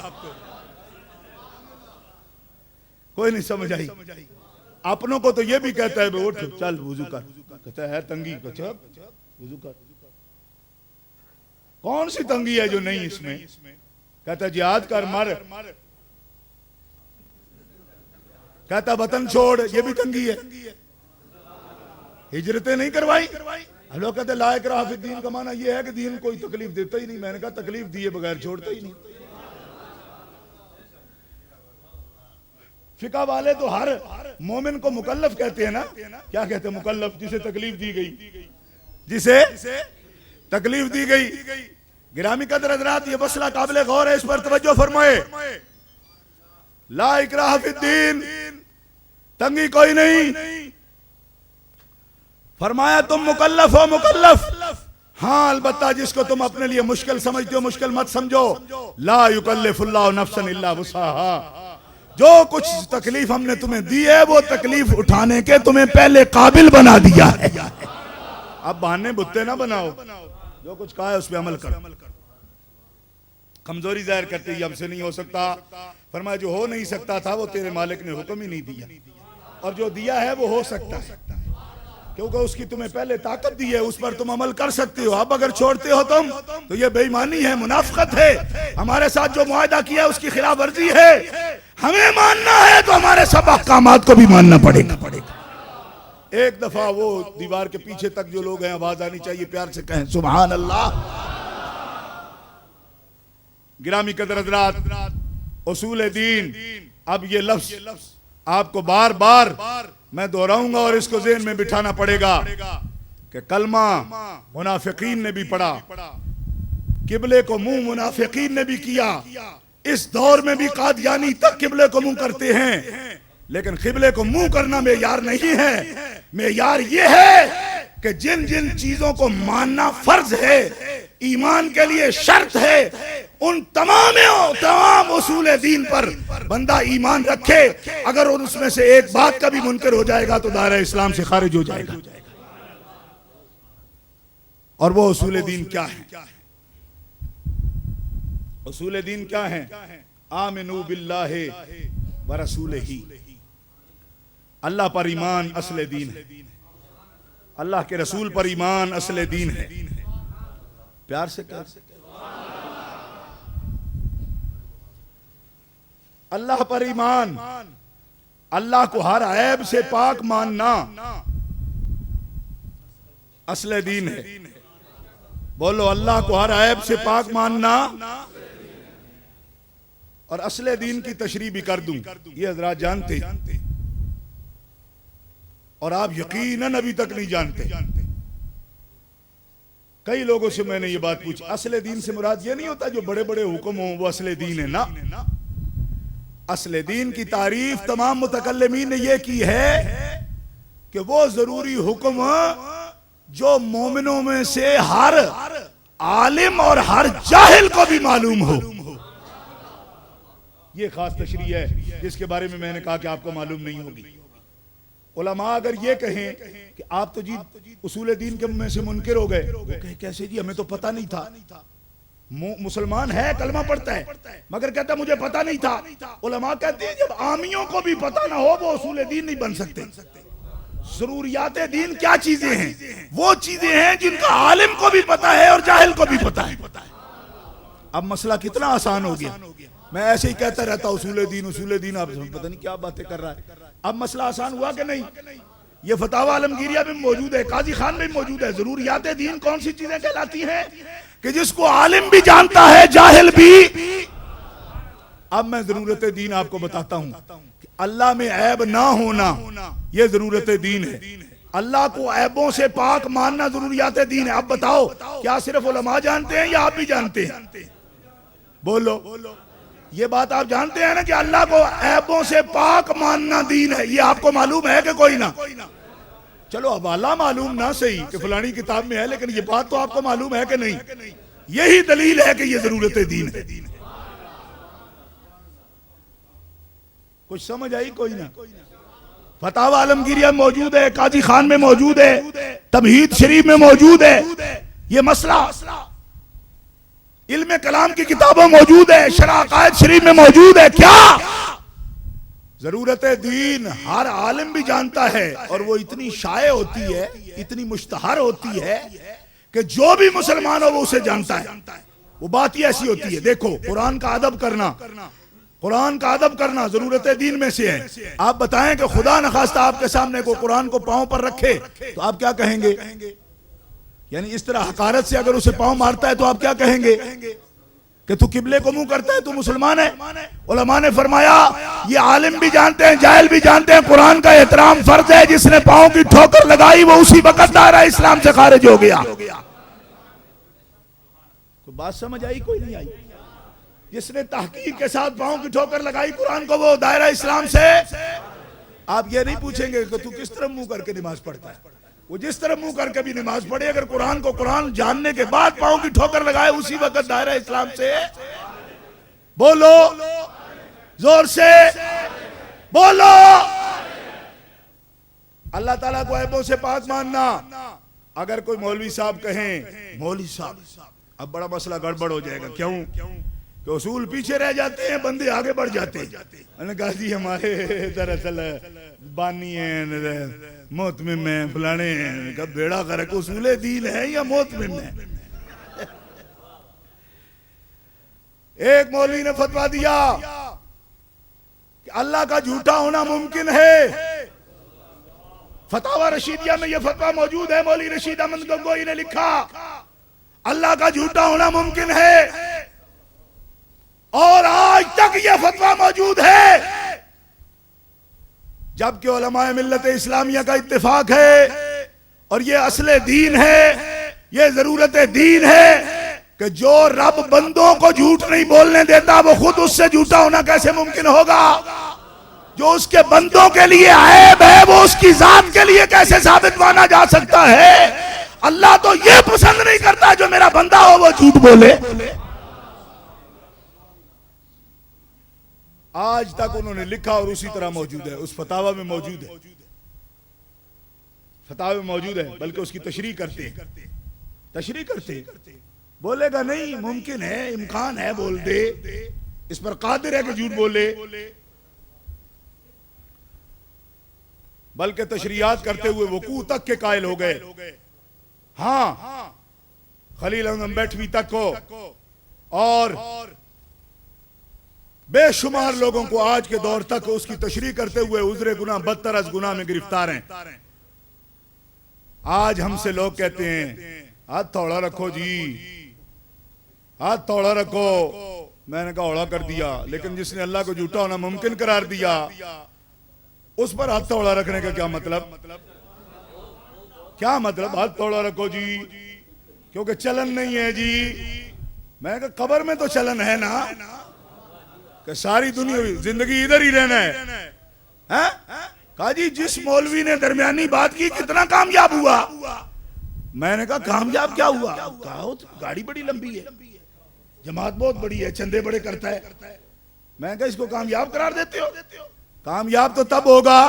कोई नहीं समझ आई। अपनों को तो ये भी कहता है उठ चल वुजू कर, कहता है तंगी को चल वुजू कर। कौन सी तंगी है जो नहीं इसमें? कहता जिहाद कर मर, कहता वतन छोड़, ये भी तंगी है। हिजरतें नहीं करवाई। लोग कहते ला इकराह फिद्दीन का माना ये है कि दीन कोई तकलीफ देता ही नहीं। मैंने कहा तकलीफ दिए बगैर छोड़ता ही नहीं। फिका वाले तो हर मोमिन को मुकल्लफ कहते हैं ना। क्या कहते हैं मुकल्लफ? जिसे तकलीफ दी गई, जिसे तकलीफ दी गई। गिरामी कदर हज़रात, ये मसला काबिल गौर है, इस पर तवज्जो फरमाए। ला इकराह फिद्दीन, तंगी कोई नहीं। फरमाया तुम मुकल्लफ हो, मुकल्लफ हाँ, अलबत्ता जिसको तुम अपने लिए मुश्किल समझते हो मुश्किल मत समझो। ला युकल्लिफुल्लाहु नफ्सन इल्ला वुसअहा, जो कुछ तकलीफ हमने तुम्हें दी है वो तकलीफ उठाने के तुम्हें पहले काबिल बना दिया है। अब बहाने बुत्ते ना बनाओ, जो कुछ कहा है उस पर अमल करो। कमजोरी जाहिर करते ही हमसे नहीं हो सकता। फरमाया जो हो नहीं सकता था वो तेरे मालिक ने हुक्म ही नहीं दिया, और जो दिया है वो हो सकता है, क्योंकि उसकी तुम्हें पहले ताकत दी है, उस पर तुम अमल कर सकते हो। अब अगर छोड़ते हो तुम तो ये बेईमानी है, मुनाफिकत है। हमारे साथ जो मुआहदा किया है उसकी खिलाफ वर्जी है। हमें मानना है तो हमारे सब अहकामात को भी मानना पड़ेगा। एक दफा वो दीवार के पीछे तक जो लोग हैं आवाज आनी चाहिए, प्यार से कहें सुभान अल्लाह। गिरामी कदर हज़रात, उसूल दीन, अब ये लफ्ज आपको बार बार मैं दोहराऊंगा और इसको ज़हन में बिठाना पड़ेगा कि कलमा मुनाफिकीन ने भी पढ़ा, किबले को मुंह मुनाफिकीन ने भी किया। इस दौर में भी कादियानी तक किबले को मुंह करते हैं, लेकिन किबले को मुंह करना मेयार नहीं है। मेयार ये है कि जिन जिन चीजों को मानना फर्ज है, ईमान के लिए शर्त है, उन तमाम उसूल दीन पर बंदा ईमान रखे। अगर उसमें से एक बात का भी मुनकर हो जाएगा तो दायरा इस्लाम से खारिज हो जाएगा। और वो उसूल दीन क्या है? उसूल दीन क्या है? आमिनू बिल्लाहि व रसूलिही, अल्लाह पर ईमान असले दीन है, अल्लाह के रसूल पर ईमान असले दीन है। प्यार से कर, अल्लाह पर ईमान, अल्लाह को हर ऐब से पाक मानना असले दीन है। बोलो अल्लाह को हर ऐब से पाक मानना। और असले दीन की तशरीह भी कर दूं, ये हजरात जानते और आप यकीनन अभी तक नहीं जानते। कई लोगों से मैंने ये बात पूछी, असले दीन से मुराद ये नहीं होता जो बड़े बड़े हुक्म हो वो असले दीन है ना। असले दीन की तारीफ तमाम मुतकल्लिमीन ने यह की है कि वो जरूरी हुक्म जो मोमिनों में से हर आलिम और हर जाहिल को भी मालूम हो। ये खास तशरीह है जिसके बारे में मैंने कहा कि आपको मालूम नहीं होगी। उलमा अगर ये कहें कि आप तो जी उसूल दीन के में से मुनकिर हो गए, वो कहे कैसे जी, हमें तो पता नहीं था। मुसलमान है, कलमा पढ़ता है, मगर कहता मुझे पता नहीं था। उलमा कहते हैं जब आमियों को भी पता ना हो वो उसूल दीन नहीं बन सकते। जरूरियात दीन क्या चीजें हैं? वो चीजें हैं जिनका आलिम को भी पता है और जाहिल को भी पता है। अब मसला कितना आसान हो गया। मैं ऐसे ही कहता रहता उसूल दीन, आप पता नहीं क्या बातें कर रहा है। अब मसला आसान हुआ कि नहीं? ये फतावा आलमगीरिया में मौजूद है, काजी खान में मौजूद है। जरूरियात दीन कौन सी चीजें कहलाती हैं कि जिसको आलिम भी जानता है, जाहिल भी। अब मैं जरूरत दीन आपको बताता हूं कि अल्लाह में ऐब ना होना यह जरूरत दीन है। अल्लाह को ऐबों से पाक मानना जरूरियात दीन है। अब बताओ, क्या सिर्फ उलमा जानते हैं या आप भी जानते हैं? बोलो, ये बात आप जानते हैं ना कि अल्लाह को ऐबों से पाक मानना दीन है। ये आपको मालूम है कि कोई ना? चलो अब अल्लाह मालूम ना सही कि फलानी किताब में है, लेकिन ये बात तो आपको मालूम है कि नहीं? यही दलील है कि ये जरूरत दीन है। कुछ समझ आई कोई ना? फतावा आलमगीरिया में मौजूद है, काजी खान में मौजूद है, तमहीद शरीफ में मौजूद है। ये मसला इल्म कलाम की किताबों मौजूद है, शरह अकायद शरीफ में मौजूद है। क्या जरूरत दीन हर आलिम भी जानता है, और वो इतनी शाये होती है, इतनी मुश्तहर होती है कि जो भी मुसलमान हो वो उसे जानता है। वो बात ही ऐसी होती है। देखो, कुरान का अदब करना जरूरत दीन में से है। आप बताएं कि खुदा न खास्ता आपके सामने को कुरान को पांव पर रखे तो आप क्या कहेंगे? यानी इस तरह हकारत से अगर उसे पांव मारता है तो आप क्या कहेंगे कि तू किबले को मुंह करता है, तू मुसलमान है? उलमा ने फरमाया ये आलिम भी जानते हैं, जाहिल भी जानते हैं, कुरान का एहतराम फर्ज है। जिसने पांव की ठोकर लगाई वो उसी वक्त दायरा इस्लाम से खारिज हो गया। तो बात समझ आई कोई नहीं आई? जिसने तहकीक के साथ पांव की ठोकर लगाई कुरान को, वो दायरा इस्लाम से। आप ये नहीं पूछेंगे कि तू किस तरह मुंह करके नमाज पढ़ता है। वो जिस तरह मुंह करके भी नमाज पढ़े, अगर कुरान को कुरान जानने के बाद पांव की ठोकर लगाए उसी वक्त दायरा इस्लाम से। बोलो जोर से, बोलो। अल्लाह ताला को ऐबों से पाक मानना। अगर कोई मौलवी साहब कहें, मौलवी साहब अब बड़ा मसला गड़बड़ हो जाएगा। क्यों? कि उसूल पीछे रह जाते हैं, बंदे आगे बढ़ जाते हैं। मैंने कहा जी हमारे दरअसल बानी है, मोहतमिम में फलाने हैं। कब बेड़ा करे उसूल दीन है या मोहतमिम है? एक मौलवी ने फतवा दिया कि अल्लाह का झूठा होना मुमकिन है। फतावा रशीदिया में यह फतवा मौजूद है। मौलवी रशीद अहमद गंगोई ने लिखा, अल्लाह का झूठा होना मुमकिन है। और आज तक यह फतवा मौजूद है, जबकि उलमाए मिल्लत इस्लामिया का इत्तेफाक है और यह असले दीन है, यह जरूरत दीन है कि जो रब बंदों को झूठ नहीं बोलने देता वो खुद उससे झूठा होना कैसे मुमकिन होगा? जो उसके बंदों के लिए ऐब है वो उसकी जात के लिए कैसे साबित माना जा सकता है? अल्लाह तो यह पसंद नहीं करता जो मेरा बंदा हो वो झूठ बोले। आज तक उन्होंने लिखा और उसी तरह मौजूद है, उस फतावा में मौजूद है, फतावे में मौजूद है। बल्कि उसकी तशरीह करते बोलेगा नहीं, मुमकिन है, इम्कान है, बोल दे, इस पर कादिर है कि झूठ बोले। बल्कि तशरीहात करते हुए वकू तक के कायल हो गए। हाँ, खलील अम्बेठवी तक को और बेशुमार लोगों को आज के दौर तक उसकी तशरीह करते हुए उजरे गुनाह बदतर अज गुनाह में गिरफ्तार हैं। आज हमसे लोग कहते हैं हाथ थोड़ा रखो जी, हाथ थोड़ा रखो। मैंने कहा औड़ा कर दिया, लेकिन जिसने अल्लाह को झूठा होना मुमकिन करार दिया उस पर हाथ थोड़ा रखने का क्या मतलब? क्या मतलब हाथ थोड़ा रखो जी? क्योंकि चलन नहीं है जी। मैंने कहा कब्र में तो चलन है ना। कि सारी दुनिया जिंदगी इधर ही रहना है? हैं? कहा जी जिस मौलवी ने दरमियानी बात की कितना कामयाब हुआ। मैंने कहा कामयाब क्या हुआ? कहा गाड़ी बड़ी लंबी है, जमात बहुत बड़ी है, चंदे बड़े करता है। मैं कहा इसको कामयाब करार देते हो? कामयाब तो तब होगा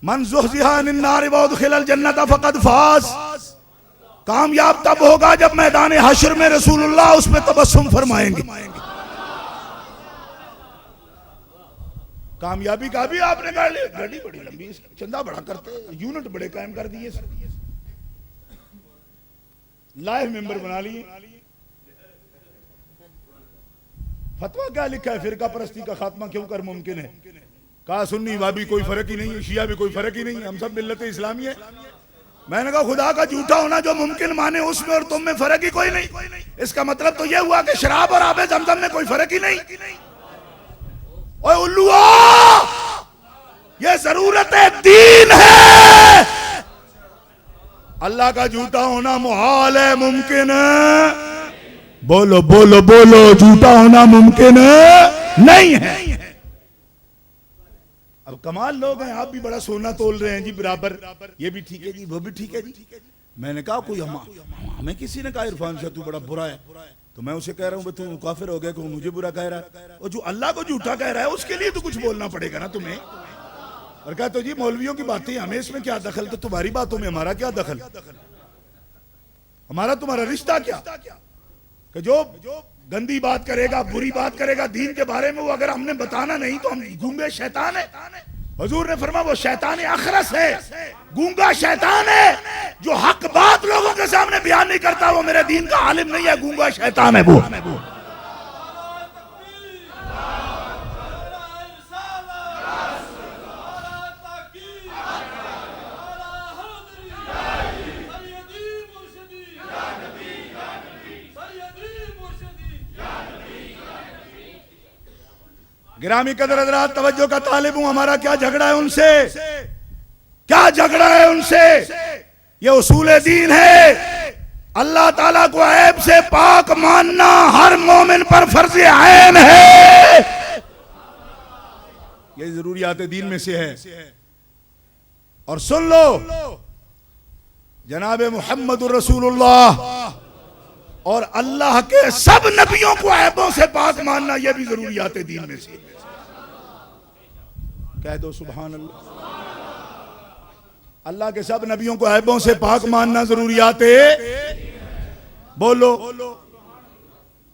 मन ज़ुहज़िहा अनिन नार व उदखिलल जन्नत फ़क़द फ़ाज़। कामयाब तब होगा जब मैदान हश्र में रसूलुल्लाह उस पे तबस्सुम फरमाएंगे। कामयाबी का भी आपने कहा गाड़ी बड़ी लंबी, चंदा बड़ा करते, यूनिट बड़े कायम कर दिए, लाइव मेंबर बना लिए। फतवा क्या लिखा है? फिरका परस्ती का खात्मा क्यों कर मुमकिन है? कहा सुन्नी वाबी कोई फर्क ही नहीं है, शिया भी कोई फर्क ही नहीं है, हम सब मिल्लत इस्लामी है। मैंने कहा खुदा का झूठा होना जो मुमकिन माने उसमें और तुम में फर्क ही कोई नहीं। इसका मतलब तो यह हुआ कि शराब और आबे जमजम में कोई फर्क ही नहीं। ओए उल्लुआ, ये जरूरत दीन है। अल्लाह का झूठा होना मुहाल है, मुमकिन है? बोलो बोलो बोलो, झूठा होना मुमकिन नहीं है। अब कमाल लोग हैं, आप भी बड़ा सोना तोल रहे हैं जी बराबर, ये भी ठीक है जी, वो भी ठीक है जी। मैंने कहा कोई हमें किसी ने कहा इरफान शाह तू बड़ा बुरा है, तो मैं उसे कह रहा हूँ तू काफिर हो गया, मुझे बुरा कह रहा है। और जो अल्लाह को झूठा कह रहा है उसके लिए तो कुछ बोलना पड़ेगा ना तुम्हें। और कहा तो जी मौलवियों की बातें हमें इसमें क्या दखल, तो तुम्हारी बातों में हमारा क्या दखल, हमारा तुम्हारा रिश्ता क्या? कि जो गंदी बात करेगा, बुरी बात करेगा दीन के बारे में, वो अगर हमने बताना नहीं तो हम गूंगे शैतान है। हुजूर ने फरमाया वो शैतान अखरस है, गूंगा शैतान है जो हक बात लोगों के सामने बयान नहीं करता, वो मेरे दीन का आलिम नहीं है, गूंगा शैतान है वो। गिरामी कदर हज़रात तवज्जो का तालिब हूं, हमारा क्या झगड़ा है उनसे? क्या झगड़ा है उनसे? ये उसूल दीन है। अल्लाह ताला को ऐब से पाक मानना हर मोमिन पर फर्ज ऐन है, ये जरूरियात दीन में से है। और सुन लो, जनाब मुहम्मदुर रसूलुल्लाह और अल्लाह के सब नबियों को ऐबों से पाक मानना, यह भी जरूरियात दीन में से। कह दो सुभान अल्लाह। अल्लाह के सब नबियों को ऐबों से पाक मानना जरूरियात बोलो।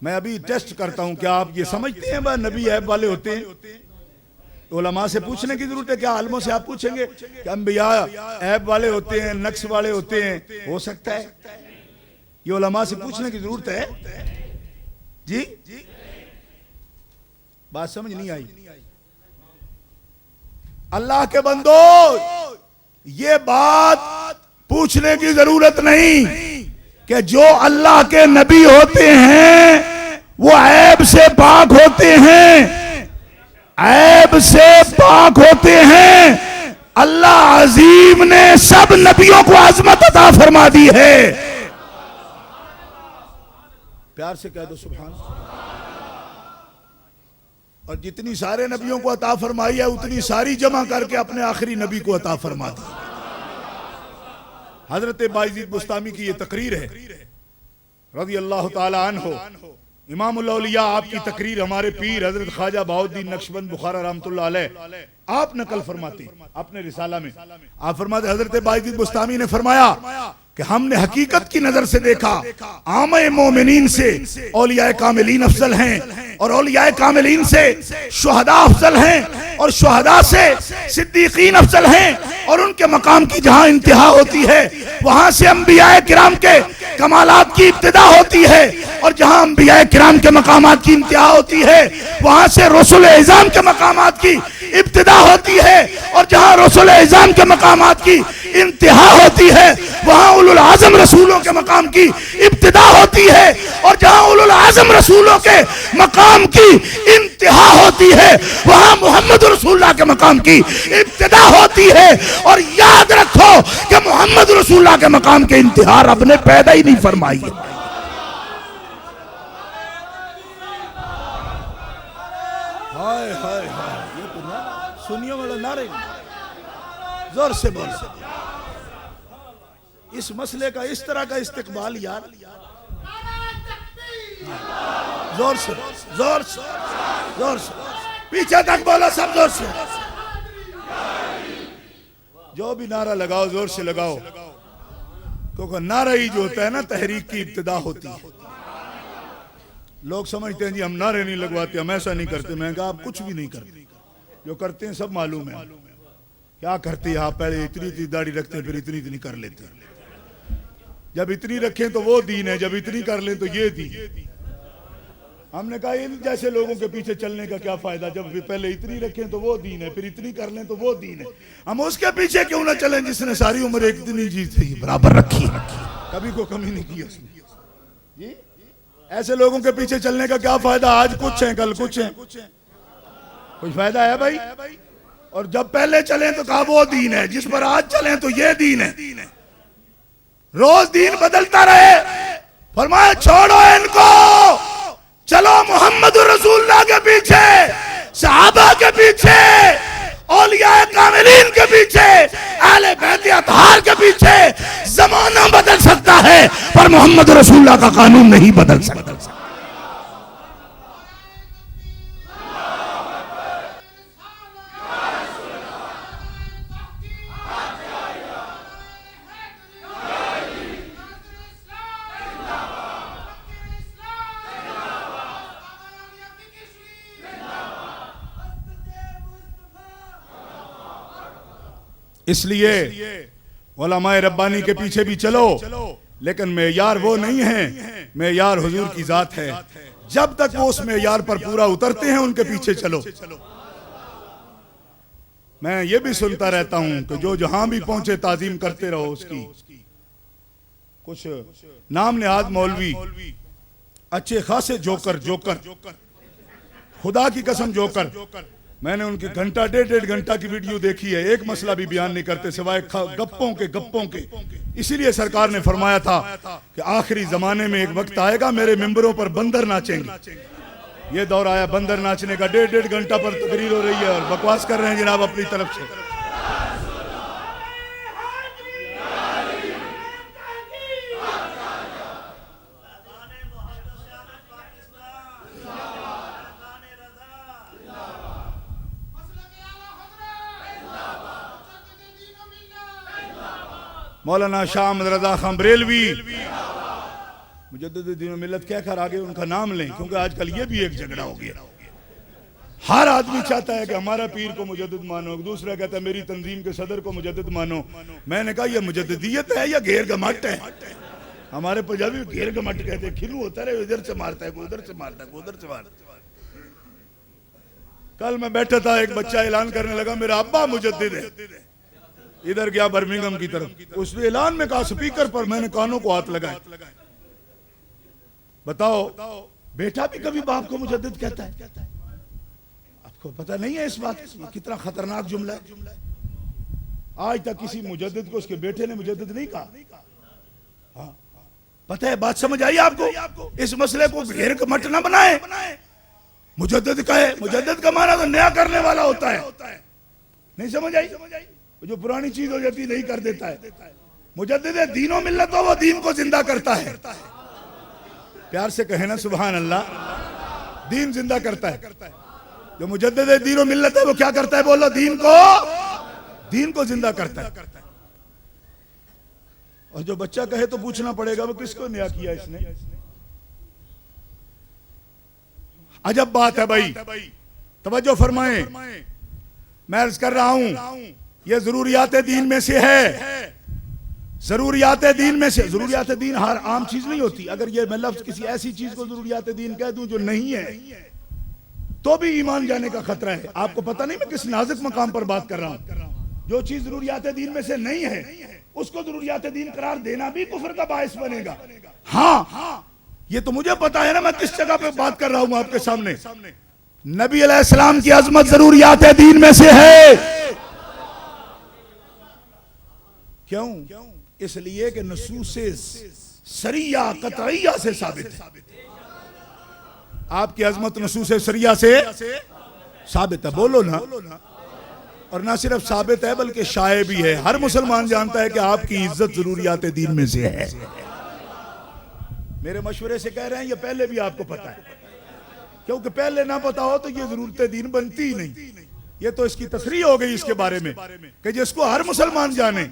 मैं अभी टेस्ट करता हूं, क्या आप ये समझते हैं नबी ऐब वाले होते हैं? उलमा से पूछने की जरूरत है क्या? आलमों से आप पूछेंगे कि अंबिया ऐब वाले होते हैं, नक्श वाले होते हैं? हो सकता है, ये उलमा से पूछने की जरूरत है जी। बात समझ नहीं आई? अल्लाह के बंदो, ये बात पूछने की जरूरत नहीं कि जो अल्लाह के नबी होते हैं वो ऐब से पाक होते हैं, ऐब से पाक होते हैं। अल्लाह अजीम ने सब नबियों को अजमत अता फरमा दी है। प्यार से कह दो सुभान। और जितनी सारे नबियों को अता फरमाई है उतनी सारी जमा करके अपने आखिरी नबी को अता फरमा दी। हजरत बायजीद बुस्तामी की ये तकरीर है रज़ी अल्लाह ताला अन्हु। इमामुल औलिया आपकी तकरीर हमारे पीर हजरत ख्वाजा बहाउद्दीन नक्शबंद बुखारा रहमतुल्लाह अलैह आप नकल फरमाते अपने रिसाला में। आप फरमाते हजरत बायजीद बुस्तामी ने फरमाया कि हमने हकीकत की नजर से देखा, आमे मोमिनीन से औलियाए कामिलीन अफजल हैं और औलियाए कामिलीन से शुहदा अफजल हैं और शुहदा से सिद्दीकीन अफजल हैं। और उनके मकाम की जहां इंतहा होती है वहां से अंबियाए किराम के कमालात की इब्तिदा होती है, और जहां अंबियाए किराम के मकामात की इंतहा होती है वहां से रसूल इज़ाम के मकामात की इब्तिदा होती है, और जहां रसूल इज़ाम के मकामात की इंतहा होती है वहां उलुल आज़म रसूलों के मकाम की इब्तिदा होती है, और जहां उलुल आज़म रसूलों के मकाम की इंतहा होती है वहां मोहम्मद रसूलुल्लाह के मकाम की इब्तिदा होती है। और याद रखो कि मोहम्मद रसूलुल्लाह के मकाम के इंतहा रब ने पैदा ही नहीं फरमाई है। नारे जोर से बोल। इस मसले का इस तरह का इस्तिकबाल यार, जोर से जोर से जोर से पीछे तक बोलो सब जोर से। जो भी नारा लगाओ जोर से लगाओ, क्योंकि नारा ही जो होता है ना तहरीक की इब्तिदा होती है। लोग समझते हैं जी हम नारे नहीं लगवाते, हम ऐसा नहीं करते। मैं कहा आप कुछ भी नहीं करते, जो करते हैं सब मालूम है। क्या करते हैं आप? पहले इतनी इतनी दाढ़ी रखते हैं, फिर इतनी इतनी कर लेते हैं। जब इतनी रखें तो वो दीन है, जब इतनी कर लें तो ये दीन। हमने कहा इन जैसे लोगों के पीछे चलने का क्या फायदा, जब पहले इतनी रखें तो वो दीन है, फिर इतनी कर लें तो वो दीन है। हम उसके पीछे क्यों ना चलें जिसने सारी उम्र एक इतनी चीज थी बराबर रखी, कभी को कमी नहीं की उसने जी। ऐसे लोगों के पीछे चलने का क्या फायदा? आज कुछ है कल कुछ है, कुछ फायदा है भाई? और जब पहले चलें तो कहा वो दीन है, जिस पर आज चलें तो ये दीन है। रोज दीन बदलता रहे। फरमाया छोड़ो इनको, चलो मोहम्मद रसूलुल्लाह के पीछे, सहाबा के पीछे, औलिया कामिलीन के पीछे, अहले बैत अतहार के पीछे। जमाना बदल सकता है पर मोहम्मद रसूलुल्लाह का कानून नहीं बदल सकता। इसलिए उलमाए रब्बानी के पीछे भी चलो, लेकिन मेयार वो नहीं है, मेयार हुजूर की जात है। जब तक वो उस मेयार पर पूरा उतरते हैं उनके पीछे चलो। मैं ये भी सुनता रहता हूं कि जो जहां भी पहुंचे ताजीम करते रहो उसकी। कुछ नाम नेहाद मौलवी अच्छे खासे जोकर खुदा की कसम जोकर। मैंने उनकी घंटा डेढ़ घंटा की वीडियो देखी है, एक मसला भी बयान नहीं करते सिवाय गप्पों के। इसीलिए सरकार ने फरमाया था कि आखिरी जमाने में एक वक्त आएगा मेरे मिंबरों पर बंदर नाचेंगे। ये दौर आया बंदर नाचने का। डेढ़ घंटा पर तकरीर हो रही है और बकवास कर रहे हैं जनाब अपनी तरफ से। मौलाना शाह अहमद रजा खान बरेलवी मुजद्दिद दीन मिल्लत कहकर आगे उनका नाम लें, क्योंकि आजकल ये भी एक झगड़ा हो गया। हर आदमी चाहता है कि हमारा पीर को मुजद्दिद मानो, दूसरा कहता है मेरी तंजीम के सदर को मुजद्दिद मानो। मैंने कहा ये मुजद्दिदियत है या घेर गमट है? हमारे पंजाबी में घेर गमट कहते हैं। खिलू होता है, इधर से मारता है, उधर से मारता है, उधर से मारता है। कल मैं बैठा था, एक बच्चा ऐलान करने लगा मेरा अब्बा मुजद्दिद है। इधर गया बर्मिंघम की तरफ, उसने ऐलान में कहा स्पीकर पर, मैंने कानों को हाथ लगाए। बताओ बेटा भी कभी बाप को मुजद्दिद कहता है? आपको पता नहीं है इस बात? कितना खतरनाक जुमला है। आज तक किसी मुजद्दिद को उसके बेटे ने मुजद्दिद नहीं कहा। हाँ, पता है बात समझ आई आपको? इस मसले को घेर के मट न बनाए। मुजद्दिद कहे, मुजद्दिद का माना तो नया करने वाला होता है। नहीं समझ आई? जो पुरानी चीज हो जाती नहीं कर देता है। मुजद्दिद दीनो मिल्लत हो, वो दीन को जिंदा करता है। प्यार से कहे ना सुभान अल्लाह। दीन जिंदा करता है। जो मुजद्दिद दीनो मिल्लत है वो क्या करता है? बोलो दीन को जिंदा करता है। और जो बच्चा कहे तो पूछना पड़ेगा वो किसको नया किया इसने? अजब बात है भाई, तवज्जो फरमाएं। मैं अर्ज कर रहा हूं ये जरूरियात दीन में से है। जरूरियात दीन में से, जरूरियात दीन हर आम चीज नहीं होती। अगर ये मैं लफ्ज किसी ऐसी चीज को जरूरियात दीन कह दूं जो नहीं है तो भी ईमान जाने का खतरा है। आपको पता नहीं मैं किस नाजुक मकाम पर बात कर रहा हूं। जो चीज जरूरियात दीन में से नहीं है उसको जरूरियात दीन करार देना भी कुफ्र का बायस बनेगा। हाँ, ये तो मुझे पता है ना मैं किस जगह पे बात कर रहा हूं आपके सामने। नबी अलैहिस्सलाम की अजमत जरूरियात दीन में से है। क्यों? इसलिए कि नसूसे सरिया कतईया से साबित है। आपकी अजमत नसूसे सरिया से साबित है। बोलो ना। और ना सिर्फ साबित है बल्कि शाये भी है। हर मुसलमान जानता है कि आपकी इज्जत जरूरियात दीन में से है। मेरे मशवरे से कह रहे हैं, ये पहले भी आपको पता है, क्योंकि पहले ना पता हो तो ये जरूरत दीन बनती ही नहीं। ये तो इसकी तस्रीह हो गई इसके बारे में कि जिसको हर मुसलमान जाने,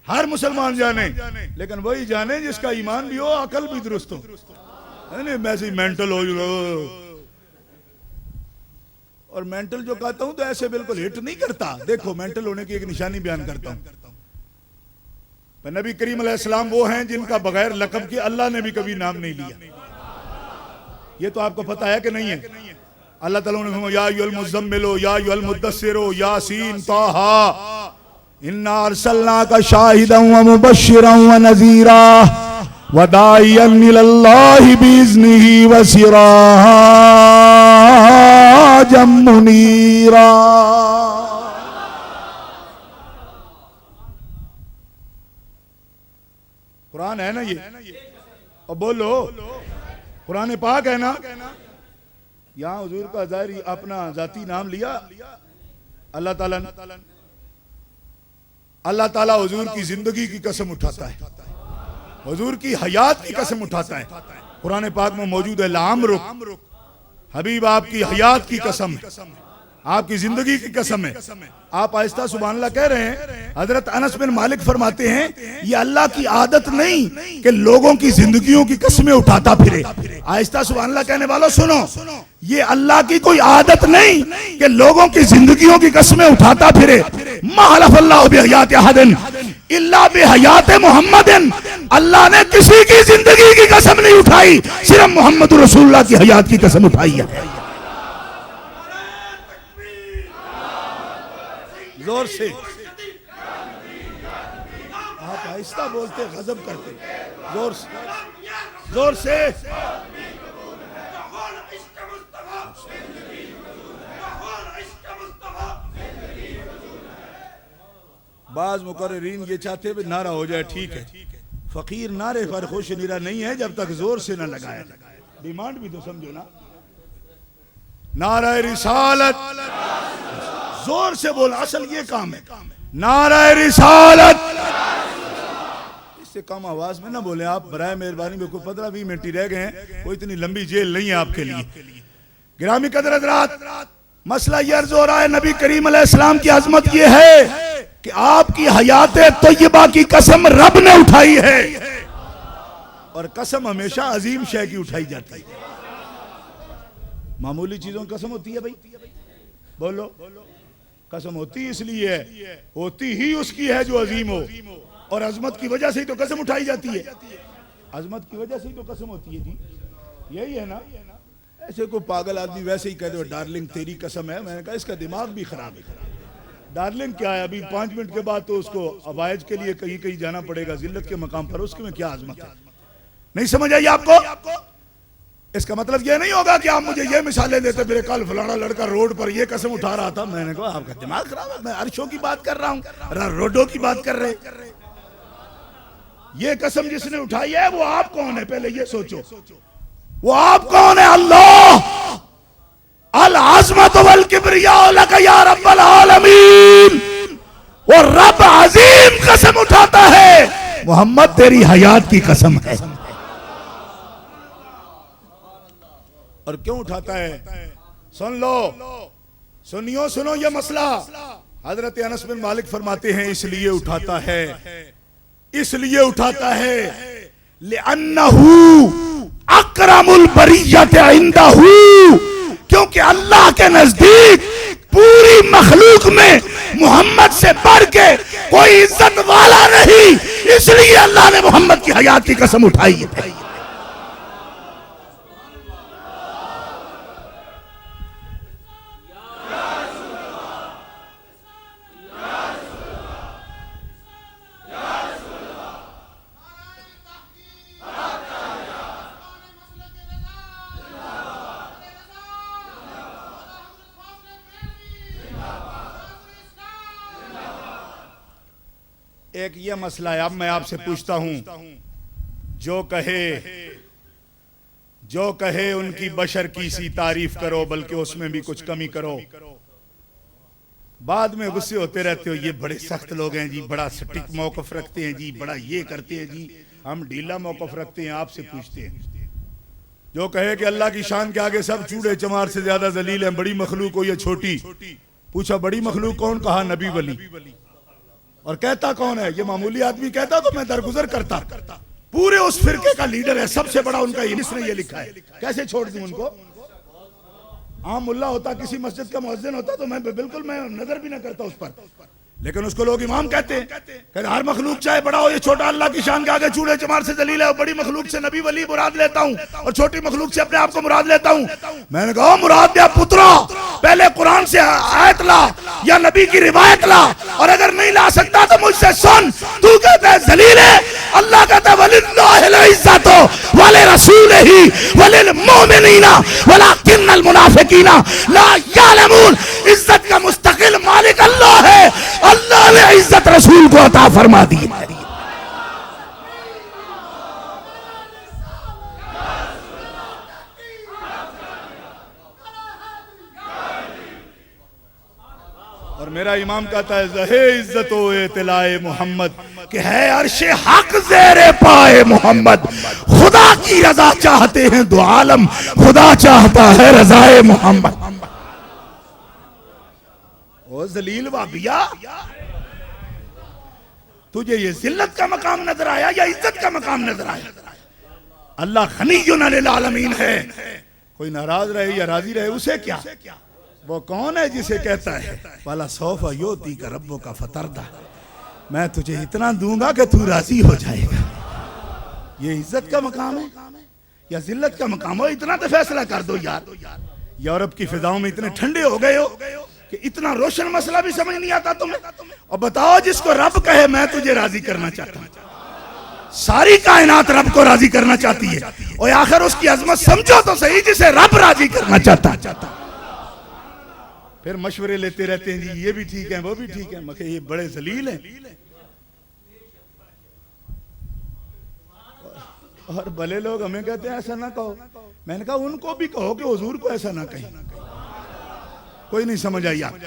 हर मुसलमान जाने, लेकिन वही जाने जिसका ईमान भी हो, अकल भी दुरुस्त हो। नहीं वैसे मेंटल हो। और मेंटल जो कहता हूं तो ऐसे बिल्कुल हिट नहीं करता। देखो मेंटल होने की एक निशानी बयान करता हूं। नबी करीम अलैहिस्सलाम वो हैं जिनका बगैर लक़ब के अल्लाह ने भी कभी नाम नहीं लिया। ये तो आपको पता है कि नहीं है? अल्लाह ताला ने फरमाया, या अय्युहल मुज़म्मिलो या अय्युहल मुद्दस्सिरो यासीन ताहा इन्ना अरसलनाका शाहिदन व मुबश्शिरन व नज़ीरा व दाइयन इलल्लाहि बिइज़्निही व सिराजम मुनीरा। कुरान है ना ये? और बोलो कुरान पाक है ना? यहां हुजूर का ज़ाहिरी अपना जाती नाम लिया। अल्लाह ताला हुजूर की जिंदगी की कसम उठाता है, हुजूर की हयात की कसम उठाता है। कुरान पाक में मौजूद है, लामरुक हबीब आपकी हयात की कसम है, आपकी जिंदगी की कसम है। आप आहिस्ता सुभान अल्लाह कह रहे हैं। हजरत अनस बिन मालिक फरमाते हैं, ये अल्लाह की आदत नहीं कि लोगों की जिंदगियों की कसमें उठाता फिरे। आहिस्ता सुभान अल्लाह कहने वालों सुनो, ये अल्लाह की कोई आदत नहीं कि लोगों की जिंदगियों की कसमें उठाता फिरे। महलफल्लाहु बिहयाति अहदिन इल्ला बिहयाति मुहम्मदिन। अल्लाह ने किसी की जिंदगी की कसम नहीं उठाई, सिर्फ मोहम्मद रसूलुल्लाह की हयात की कसम उठाई है। जोर से आप आहिस्ता बोलते गजब करते, जोर से जोर से। बाज मुकर्रिरीन ये चाहते हुए नारा हो जाए, ठीक है, फकीर नारे पर खुश निरा नहीं है जब तक जोर से ना लगाया जाए। डिमांड भी तो समझो ना। नारा रिसालत जोर से बोल, असल ये काम है। नारा रिसालत। इससे कम आवाज में ना बोले आप, बराए मेहरबानी। में कोई 15-20 मिनट ही रह गए हैं, कोई इतनी लंबी जेल नहीं है आपके लिए। गिरामी कदर हज़रात, मसला ये अर्ज हो रहा है, नबी करीम अलैहिस्सलाम की अजमत ये है कि आपकी हयात तय्यबा की कसम रब ने उठाई है। और कसम हमेशा अजीम शय की उठाई जाती है। मामूली चीजों की कसम होती है भाई? बोलो, कसम होती इसलिए है, होती ही उसकी है जो अजीम हो। और अजमत की वजह से ही तो कसम उठाई जाती है। अजमत की वजह से ही तो कसम होती है जी, यही है ना। ऐसे कोई पागल आदमी वैसे ही कह दो डार्लिंग तेरी कसम है, मैंने कहा इसका दिमाग भी खराब है। डार्लिंग क्या है? अभी 5 मिनट के बाद तो उसको अवायज के लिए कहीं कहीं जाना पड़ेगा, जिल्लत के मकाम पर। उसके में क्या आजमत है? नहीं समझ आई आपको? इसका मतलब यह नहीं होगा कि आप मुझे ये मिसालें देते, मेरे कल फलाना लड़का रोड पर ये कसम उठा रहा था। मैंने कहा आपका दिमाग खराब है, मैं अर्शों की बात कर रहा हूं, रोडों की बात कर रहे। ये कसम जिसने उठाई है वो आप कौन है? पहले ये सोचो, वो आप कौन है? अल्लाह। अल अज़मत वल किब्रिया लक या रब्बल आलमीन। वो रब अजीम कसम उठाता है, मोहम्मद तेरी हयात की कसम है। और क्यों उठाता है? सुन लो, सुनियो, सुनो ये मसला। हजरत अनस बिन मालिक फरमाते हैं, इसलिए उठाता है, इसलिए उठाता है लिअन्नहु अकरमुल बरियत इंदहु, क्योंकि अल्लाह के नजदीक पूरी मखलूक में मोहम्मद से बढ़ के कोई इज्जत वाला नहीं। इसलिए अल्लाह ने मोहम्मद की हयात की कसम उठाई है। एक ये मसला है। अब मैं आपसे पूछता हूं, जो कहे उनकी बशर की सी तारीफ करो, बल्कि उसमें भी कुछ कमी करो। बाद में गुस्से होते रहते हो, ये बड़े सख्त लोग हैं जी, बड़ा सटीक मौकफ रखते हैं जी, बड़ा ये करते हैं जी। हम ढीला मौकफ रखते हैं, आपसे पूछते हैं। जो कहे कि अल्लाह की शान के आगे सब चूड़े चमार से ज्यादा जलील हैं, बड़ी मखलूक हो या छोटी, पूछा बड़ी मखलूक कौन, कहा नबी वली। और कहता कौन है? ये मामूली आदमी कहता तो मैं दरगुजर करता। पूरे उस फिरके का लीडर है, सबसे बड़ा उनका, इसने ये लिखा है, कैसे छोड़ दूं उनको? आम मुल्ला होता, किसी मस्जिद का मुअज्जिन होता तो मैं बिल्कुल मैं नजर भी ना करता उस पर, लेकिन उसको लोग इमाम कहते हैं। कहते हर मखलूक चाहे बड़ा हो या छोटा, अल्लाह की शान के आगे चूड़े चमार से जलील है। और बड़ी मखलूक से नबी वली मुराद लेता हूँ, और छोटी मखलूक से अपने आप को मुराद लेता हूँ। मैंने कहा मुराद दिया पुत्रा, पहले कुरान से आयत ला या नबी की रिवायत ला, और अगर नहीं ला सकता तो मुझसे सुन। तू कहता है जलील है, अल्लाह कहता है वलिल्लाहिल इज्जतु वले रसूलिही वलिल मुमिनीना वलाकिन्नल मुनाफिकीना ला यअलमून। इज्जत का मुस्तकिल मालिक अल्लाह है, अल्लाह ने इज्जत रसूल को अता फरमा दी है। और मेरा इमाम कहता है जहे इज्जत ओ इतलाए मोहम्मद, कि है अर्शे हक ज़ेरे पाए मोहम्मद। खुदा की रजा चाहते हैं दो आलम, खुदा चाहता है रजाए मोहम्मद। ओ जलील वाबिया, तुझे ये जिल्लत का मकाम नजर आया या इज्जत का मकाम नजर आया? अल्लाह गनियुन अनिल आलमीन है, कोई नाराज रहे या राजी रहे उसे क्या। वो कौन है जिसे कहता है वाला सौफा योती का रब्बो का फतरदा, मैं तुझे इतना दूंगा कि तू राजी हो जाएगा। ये इज्जत का मकाम है या जिल्लत का मकाम हो? इतना तो फैसला कर दो यार। यूरोप की फिजाओं में इतने ठंडे हो गए हो कि इतना रोशन मसला भी समझ नहीं आता तुम्हें। और बताओ, जिसको रब कहे मैं तुझे राजी करना चाहता हूं, सारी कायनात रब को राजी करना चाहती है, और आखिर उसकी अजमत समझो तो सही, जिसे रब राजी करना चाहता। फिर मशवरे लेते रहते हैं जी, ये भी ठीक है वो भी ठीक है। मगर ये बड़े जलील हैं। और भले लोग हमें कहते हैं ऐसा ना कहो। मैंने कहा उनको भी कहो कि हुजूर को ऐसा ना कहें। कोई नहीं समझ आई आप?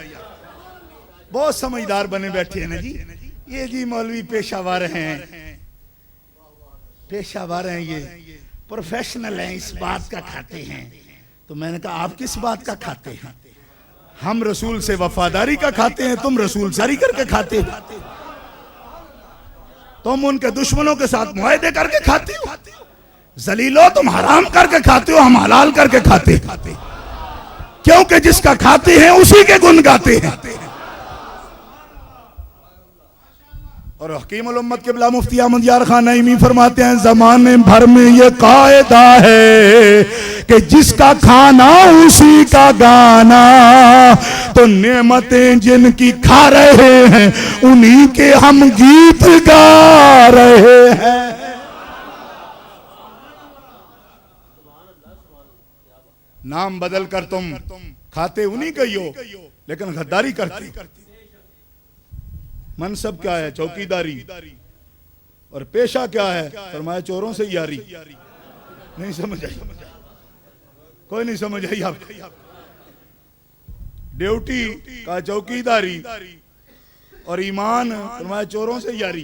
बहुत समझदार बने बैठे हैं ना जी। ये जी मौलवी पेशावर हैं, पेशावर हैं, ये प्रोफेशनल हैं, इस बात का खाते हैं। तो मैंने कहा आप किस बात का खाते हैं? हम रसूल से वफादारी का खाते हैं, तुम रसूल जारी करके खाते हो। तुम उनके दुश्मनों के साथ मुआहदे करके खाते हो। जलीलो, तुम हराम करके खाते हो, हम हलाल करके खाते हैं, क्योंकि जिसका खाते हैं उसी के गुण गाते हैं। और हकीम उल उम्मत क़िबला मुफ्ती अहमद यार खान नईमी फरमाते हैं, जमाने भर में ये कायदा है कि जिसका खाना उसी का गाना, तो नेमतें जिनकी खा रहे हैं उन्हीं के हम गीत गा रहे हैं। नाम बदल कर तुम खाते उन्हीं का ही हो, लेकिन गद्दारी करते। मनसब क्या है? चौकीदारी। और पेशा क्या है? फरमाया चोरों से यारी। नहीं समझ आई? कोई नहीं समझ आई आपको? ड्यूटी का चौकीदारी और ईमान, फरमाया चोरों से यारी।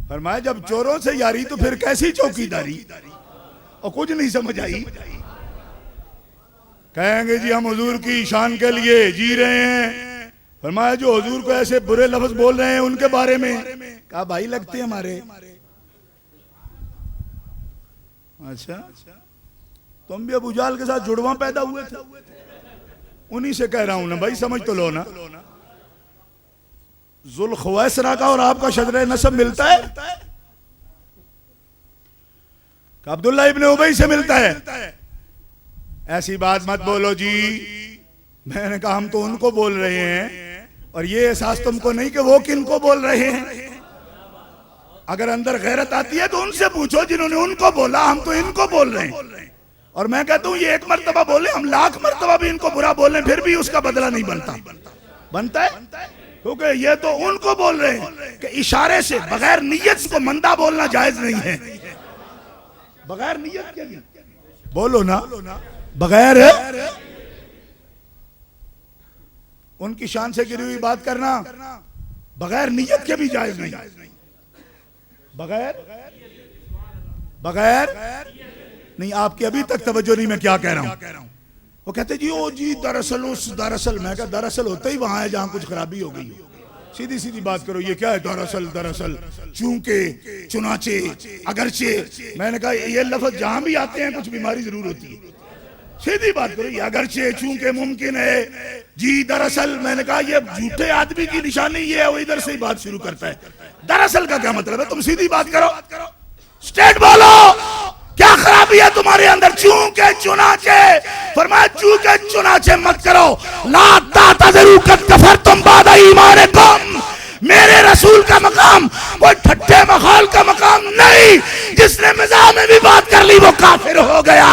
फरमाया जब चोरों से यारी तो फिर कैसी चौकीदारी? और कुछ नहीं समझ आई। कहेंगे जी हम हुजूर की शान के लिए जी रहे हैं। फरमाया जो हुजूर को ऐसे बुरे लफ्ज बोल रहे हैं उनके बारे में, कहा भाई लगते हैं हमारे। अच्छा, तुम भी अबू जाहल के साथ जुड़वा पैदा हुए थे? उन्हीं से कह रहा हूं ना भाई, समझ तो लो ना। जुल खुवैसरा का और आपका शजरे नसब मिलता है? अब्दुल्ला इब्ने उबई से मिलता है। ऐसी बात मत बोलो जी। मैंने कहा हम तो उनको बोल रहे हैं, और ये एहसास तुमको नहीं कि वो किनको बोल रहे हैं। अगर अंदर गैरत आती है तो उनसे पूछो जिन्होंने उनको बोला, हम तो इनको बोल रहे हैं। और मैं कहता हूं ये एक मर्तबा बोले, हम लाख मर्तबा भी इनको बुरा बोलें फिर भी उसका बदला नहीं बनता है, क्योंकि ये तो उनको बोल रहे हैं कि इशारे से बगैर नियत को मंदा बोलना जायज नहीं है। बगैर नियत के बोलो ना, बगैर उनकी शान से गिरी हुई बात करना बगैर नियत के भी जायज नहीं, बगैर नहीं। आपकी अभी तक तवज्जो नहीं, मैं क्या कह रहा हूं। वो कहते जी ओ जी दरअसल मैं कहा दरअसल होता ही वहां है जहां कुछ खराबी हो गई हो। सीधी सीधी बात करो, ये क्या है दरअसल चूंकि चुनाचे अगरचे। मैंने कहा ये लफ्ज जहां भी आते हैं कुछ बीमारी जरूर होती है। सीधी बात करो, ये अगरचे चूंकि मुमकिन है जी दरअसल। मैंने कहा ये झूठे आदमी की निशानी ये है, वो इधर से ही बात शुरू करता है। दरअसल का क्या मतलब है? तुम सीधी बात करो, स्ट्रेट बोलो, क्या खराबी है तुम्हारे अंदर? चूंकि चुनाचे, फरमाया चूंकि चुनाचे मत करो। ला तातज़रू कद कफरतुम बादा ईमानिकुम। मेरे रसूल का मकाम कोई ठट्ठे मखाल का मकाम नहीं। जिसने मिजाज में भी बात कर ली वो काफिर हो गया।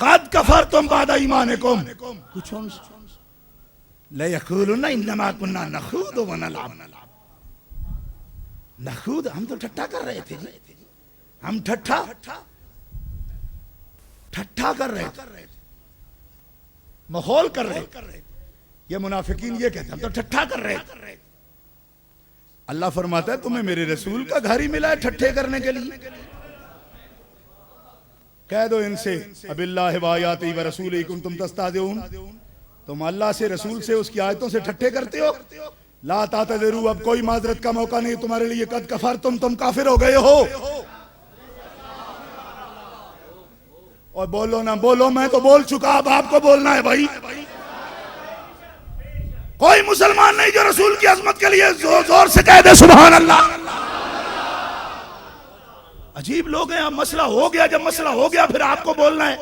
कद कफरतुम बादा ईमानिकुम। कुछ ला यक़ूलूना इन्नमा कुन्ना नख़ूदु व नलअब। नख़ूद, हम तो ठट्ठा कर रहे थे जी, हम ठट्ठा कर रहे थे, माहौल कर रहे थे। ये मुनाफिकीन ये कहते हम तो ठट्ठा कर रहे थे। अल्लाह फरमाता है तुम्हें मेरे रसूल का घर ही मिला है ठट्ठे करने के लिए। कह दो इनसे अबिल्लाहि व आयातिही व रसूलिही कुंतुम तस्ताज़िऊन। तुम अल्लाह से रसूल से उसकी आयतों से ठट्ठे करते हो। ला तातज़रू, अब कोई माजरत का मौका नहीं तुम्हारे लिए। कद कफरतुम, तुम काफिर हो गए हो। और बोलो ना बोलो, मैं तो बोल चुका, अब आपको बोलना है भाई। कोई मुसलमान नहीं जो रसूल की अजमत के लिए जोर से कह दे सुभान अल्लाह। अजीब लोग हैं। अब मसला हो गया, जब मसला हो गया फिर आपको बोलना है,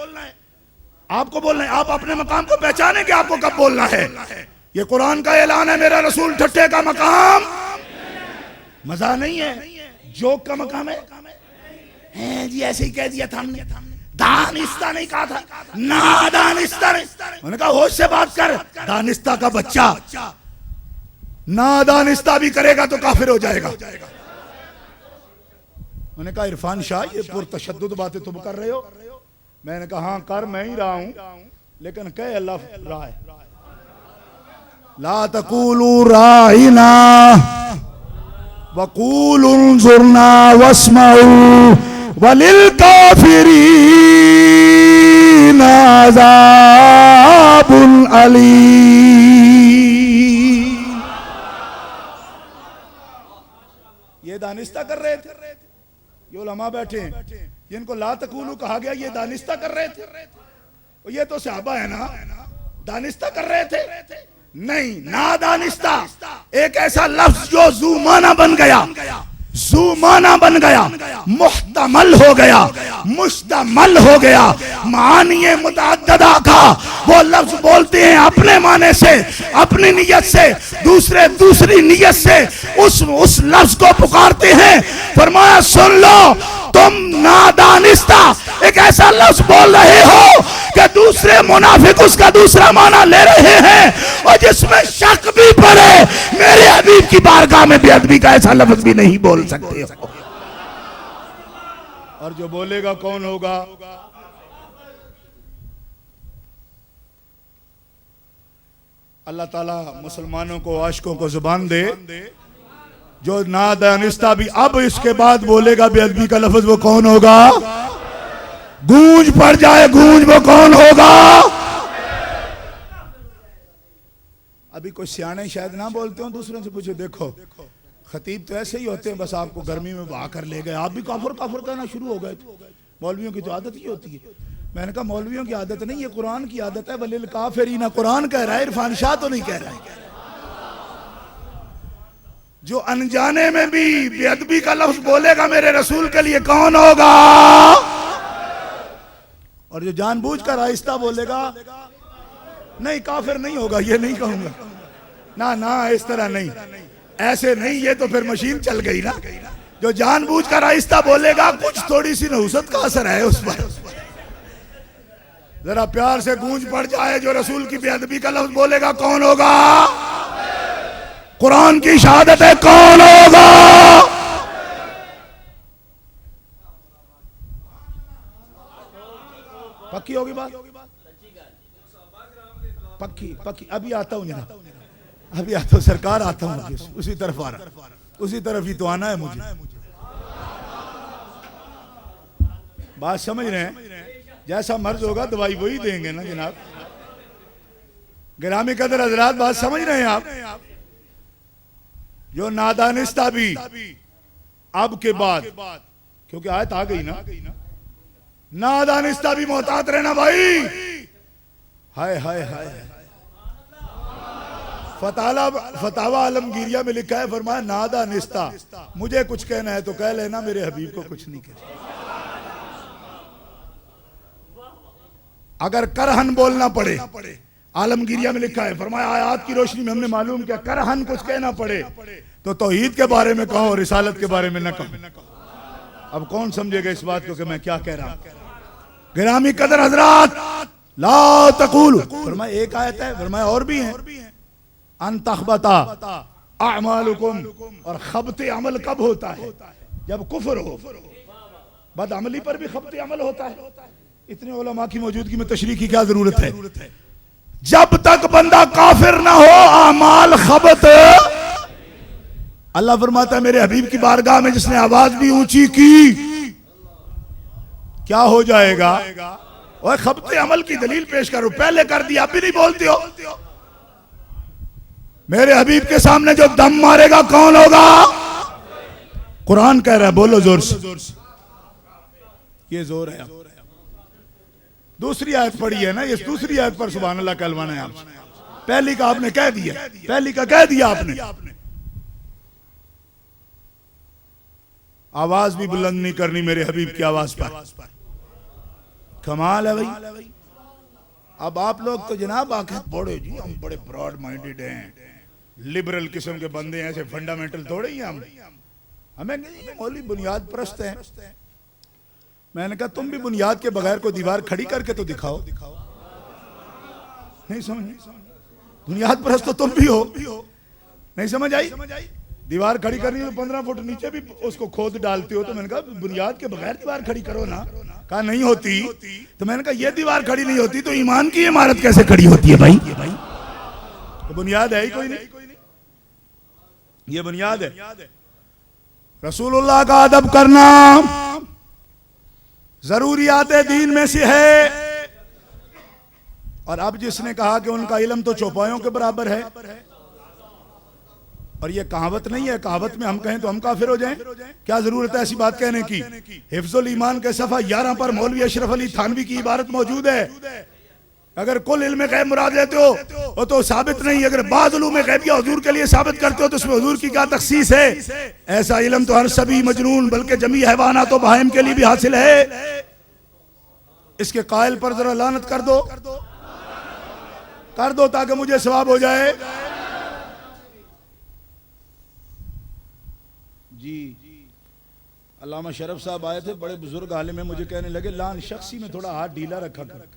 आपको बोलना है। आप अपने मकाम को पहचाने कि आपको कब बोलना है। ये कुरान का ऐलान है, मेरा रसूल ठट्ठे का मकाम मजा नहीं है, जोक का मकाम है जी। ऐसे ही कह दिया था हमने, दानिस्ता नहीं कहा था, नादानिस्ता नहीं। उन्होंने कहा होश से बात कर, दानिस्ता का बच्चा नादानिस्ता भी करेगा तो काफिर हो जाएगा। मैंने कहा इरफान शाह ये पुरतशद्दुद बातें तुम कर रहे हो। मैंने कहा हाँ कर मैं ही रहा हूं, लेकिन कह अल्लाह रहा है। ला तकूलू राइना वकूलू उन्जुरना वस्माउ वलिल काफिरीन अज़ाबुन अलीम। ये दानिस्ता कर रहे थे, ये उलमा बैठे हैं जिनको ला तकूलू कहा गया, ये दानिस्ता कर रहे थे। ये तो सहाबा है ना, दानिस्ता कर रहे थे? नहीं, ना दानिस्ता एक ऐसा लफ्ज जो ज़ुमाना बन गया, ज़ुमाना बन गया, मुहतमल हो गया, मुश्तमल हो गया, मानिए मुतअद्दिदा का। वो लफ्ज बोलते हैं अपने माने से, अपनी नियत से, दूसरे दूसरी नियत से उस लफ्ज को पुकारते हैं। फरमाया सुन लो, तुम नादानिस्ता एक ऐसा लफ्ज बोल रहे हो कि दूसरे मुनाफिक उसका दूसरा माना ले रहे हैं, और जिसमें शक भी पड़े मेरे हबीब की बारगाह में बेअदबी का ऐसा लफ्ज भी नहीं बोल सकते हो। और जो बोलेगा कौन होगा? अल्लाह ताला मुसलमानों को, आशिकों को जुबान दे। जो नादानिस्ता भी अब इसके बाद बोलेगा बेअदबी का लफ्ज, वो कौन होगा? गूंज पड़ जाए गूंज, वो कौन होगा? अभी कोई सियाने शायद ना बोलते हो, दूसरों से पूछो। देखो खतीब तो ऐसे ही होते हैं, बस आपको गर्मी में बहा कर ले गए, आप भी काफिर काफिर कहना शुरू हो गए। मौलवियों की तो आदत ही होती है। मैंने कहा मौलवियों की आदत नहीं, ये कुरान की आदत है। वलिल काफिरीना कुरान कह रहा है, इरफान शाह तो नहीं कह रहा है। जो अनजाने में भी बेअदबी का लफ्ज बोलेगा मेरे रसूल के लिए, कौन होगा? और जो जानबूझकर आहिस्ता बोलेगा, नहीं काफिर नहीं होगा, ये नहीं कहूंगा ना, ना इस तरह नहीं, ऐसे नहीं, ये तो फिर मशीन चल गई ना। जो जानबूझकर आहिस्ता बोलेगा, कुछ थोड़ी सी नहुसत का असर है उस पर। जरा प्यार से गूंज पड़ जाए, जो रसूल की बेअदबी का लफ्ज बोलेगा कौन होगा? कुरान की शहादत है, कौन होगा? पक्की होगी बात? पक्की पक्की। अभी आता हूँ जनाब, अभी आता हूँ सरकार, आता हूँ, उसी तरफ आ रहा, उसी तरफ ही तो आना है मुझे। बात समझ रहे हैं? जैसा मर्ज होगा दवाई वही देंगे ना जनाब। गिरामी कदर हजरात, बात समझ रहे हैं आप? जो नादानिस्ता भी अब के बाद, क्योंकि आयत आ गई ना, नादानिस्ता भी मोहतात रहना भाई। हाय हाय हाय। फतावा आलमगीरिया में लिखा है, फरमाया नादानिस्ता, मुझे कुछ कहना है तो कह लेना, मेरे हबीब को कुछ नहीं कहना। अगर करहन बोलना पड़े, आलमगीरिया में लिखा है, फरमाया आयात की रोशनी में हमने मालूम किया, करहन कुछ कहना पड़े तो तौहीद के बारे में कहो, रिसालत के बारे में न कहो। अब कौन समझेगा इस बात को कि मैं क्या कह रहा हूं? गिरामी कदर हजरात, ला तकूल, फरमाया एक आयत है, फरमाया और भी है, अन तखबता अमालुकुम, और खबते अमल कब होता है? जब कुफर हो, बदअमली पर भी खबते अमल होता है। इतने उलमा की मौजूदगी में तशरीह की क्या जरूरत है? जब तक बंदा काफिर ना हो, आमाल खबत। अल्लाह फरमाता है मेरे हबीब की बारगाह में जिसने आवाज भी ऊंची की, क्या हो जाएगा? और खबते अमल की दलील पेश करो, पहले कर दिया अभी नहीं बोलते हो। मेरे हबीब के सामने जो दम मारेगा कौन होगा? कुरान कह रहा है, बोलो जोर से। ये जोर है। दूसरी आयत पढ़ी है ना, ये दूसरी आयत पर सुभान अल्लाह कहलवाना है आपसे। पहली का आपने कह दिया, पहली का कह दिया आपने। आवाज भी बुलंद नहीं करनी मेरे हबीब की आवाज पर। कमाल है भाई। अब आप लोग तो जनाब आंखें फोड़े जी, हम बड़े ब्रॉड माइंडेड हैं, लिबरल किस्म के बंदे हैं, ऐसे फंडामेंटल थोड़े ही हम। हमें नहीं, मौलवी बुनियाद परस्त हैं। मैंने कहा तुम भी बुनियाद के बगैर कोई दीवार खड़ी करके तो दिखाओ। नहीं समझ, बुनियाद परस्त तो तुम भी हो। नहीं समझ आई? दीवार खड़ी करनी हो 15 फुट नीचे भी उसको खोद डालते हो। तो मैंने कहा बुनियाद के बगैर दीवार खड़ी करो ना। कहा नहीं होती। तो मैंने कहा ये दीवार खड़ी नहीं होती तो ईमान की इमारत कैसे खड़ी होती है भाई? तो बुनियाद है ही कोई नहीं, ये बुनियाद है। रसूलुल्लाह का अदब करना जरूरियात दीन में से है। और अब जिसने कहा कि उनका इल्म तो चौपायों के बराबर है, और ये कहावत नहीं है, कहावत में हम कहें तो हम काफिर हो जाएं। क्या जरूरत है ऐसी बात कहने की? हिफ्जुल ईमान के सफा 11 पर मौलवी अशरफ अली थानवी की इबारत मौजूद है। अगर कुल इल्म गैब मुराद लेते हो वो तो साबित नहीं। अगर बाज़ उलूम गैबिया हुजूर के लिए साबित करते हो तो उसमें हुजूर की क्या तखसीस है? ऐसा इल्म तो हर सभी मजनून बल्कि जमी हैवानात तो बहाइम के लिए भी हासिल है। इसके कायल पर जरा लानत कर दो ताकि मुझे सवाब हो जाए। जी अल्लामा शरफ साहब आए थे, बड़े बुजुर्ग आलिम में, मुझे कहने लगे लान शख्सी में थोड़ा हाथ ढीला रखा कर।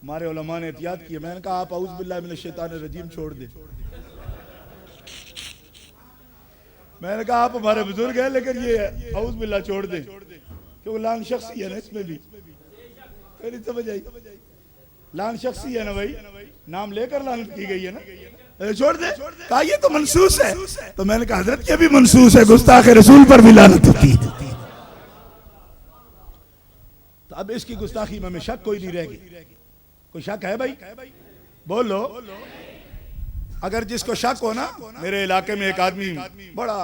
हमारे उलमा ने एहतियात किया। मैंने कहा आप औज़ बिल्लाहि मिनश शैतानिर रजीम छोड़ दे। मैंने कहा आप हमारे बुजुर्ग हैं लेकिन ये औज़ बिल्लाह छोड़ दे, क्योंकि लान शख्सी है ना इसमें भी। नहीं समझ आई? लान शख्सी है ना भाई, नाम लेकर लानत की गई है ना, छोड़ दे। कहा ये तो मनसूस है। तो मैंने कहा हजरत ये भी मनसूस है, गुस्ताख रसूल पर भी लानत होती है। तो अब इसकी गुस्ताखी में शक कोई नहीं रहेगी। कोई शक है भाई? बोलो। अगर जिसको शक हो ना, मेरे इलाके में एक आदमी बड़ा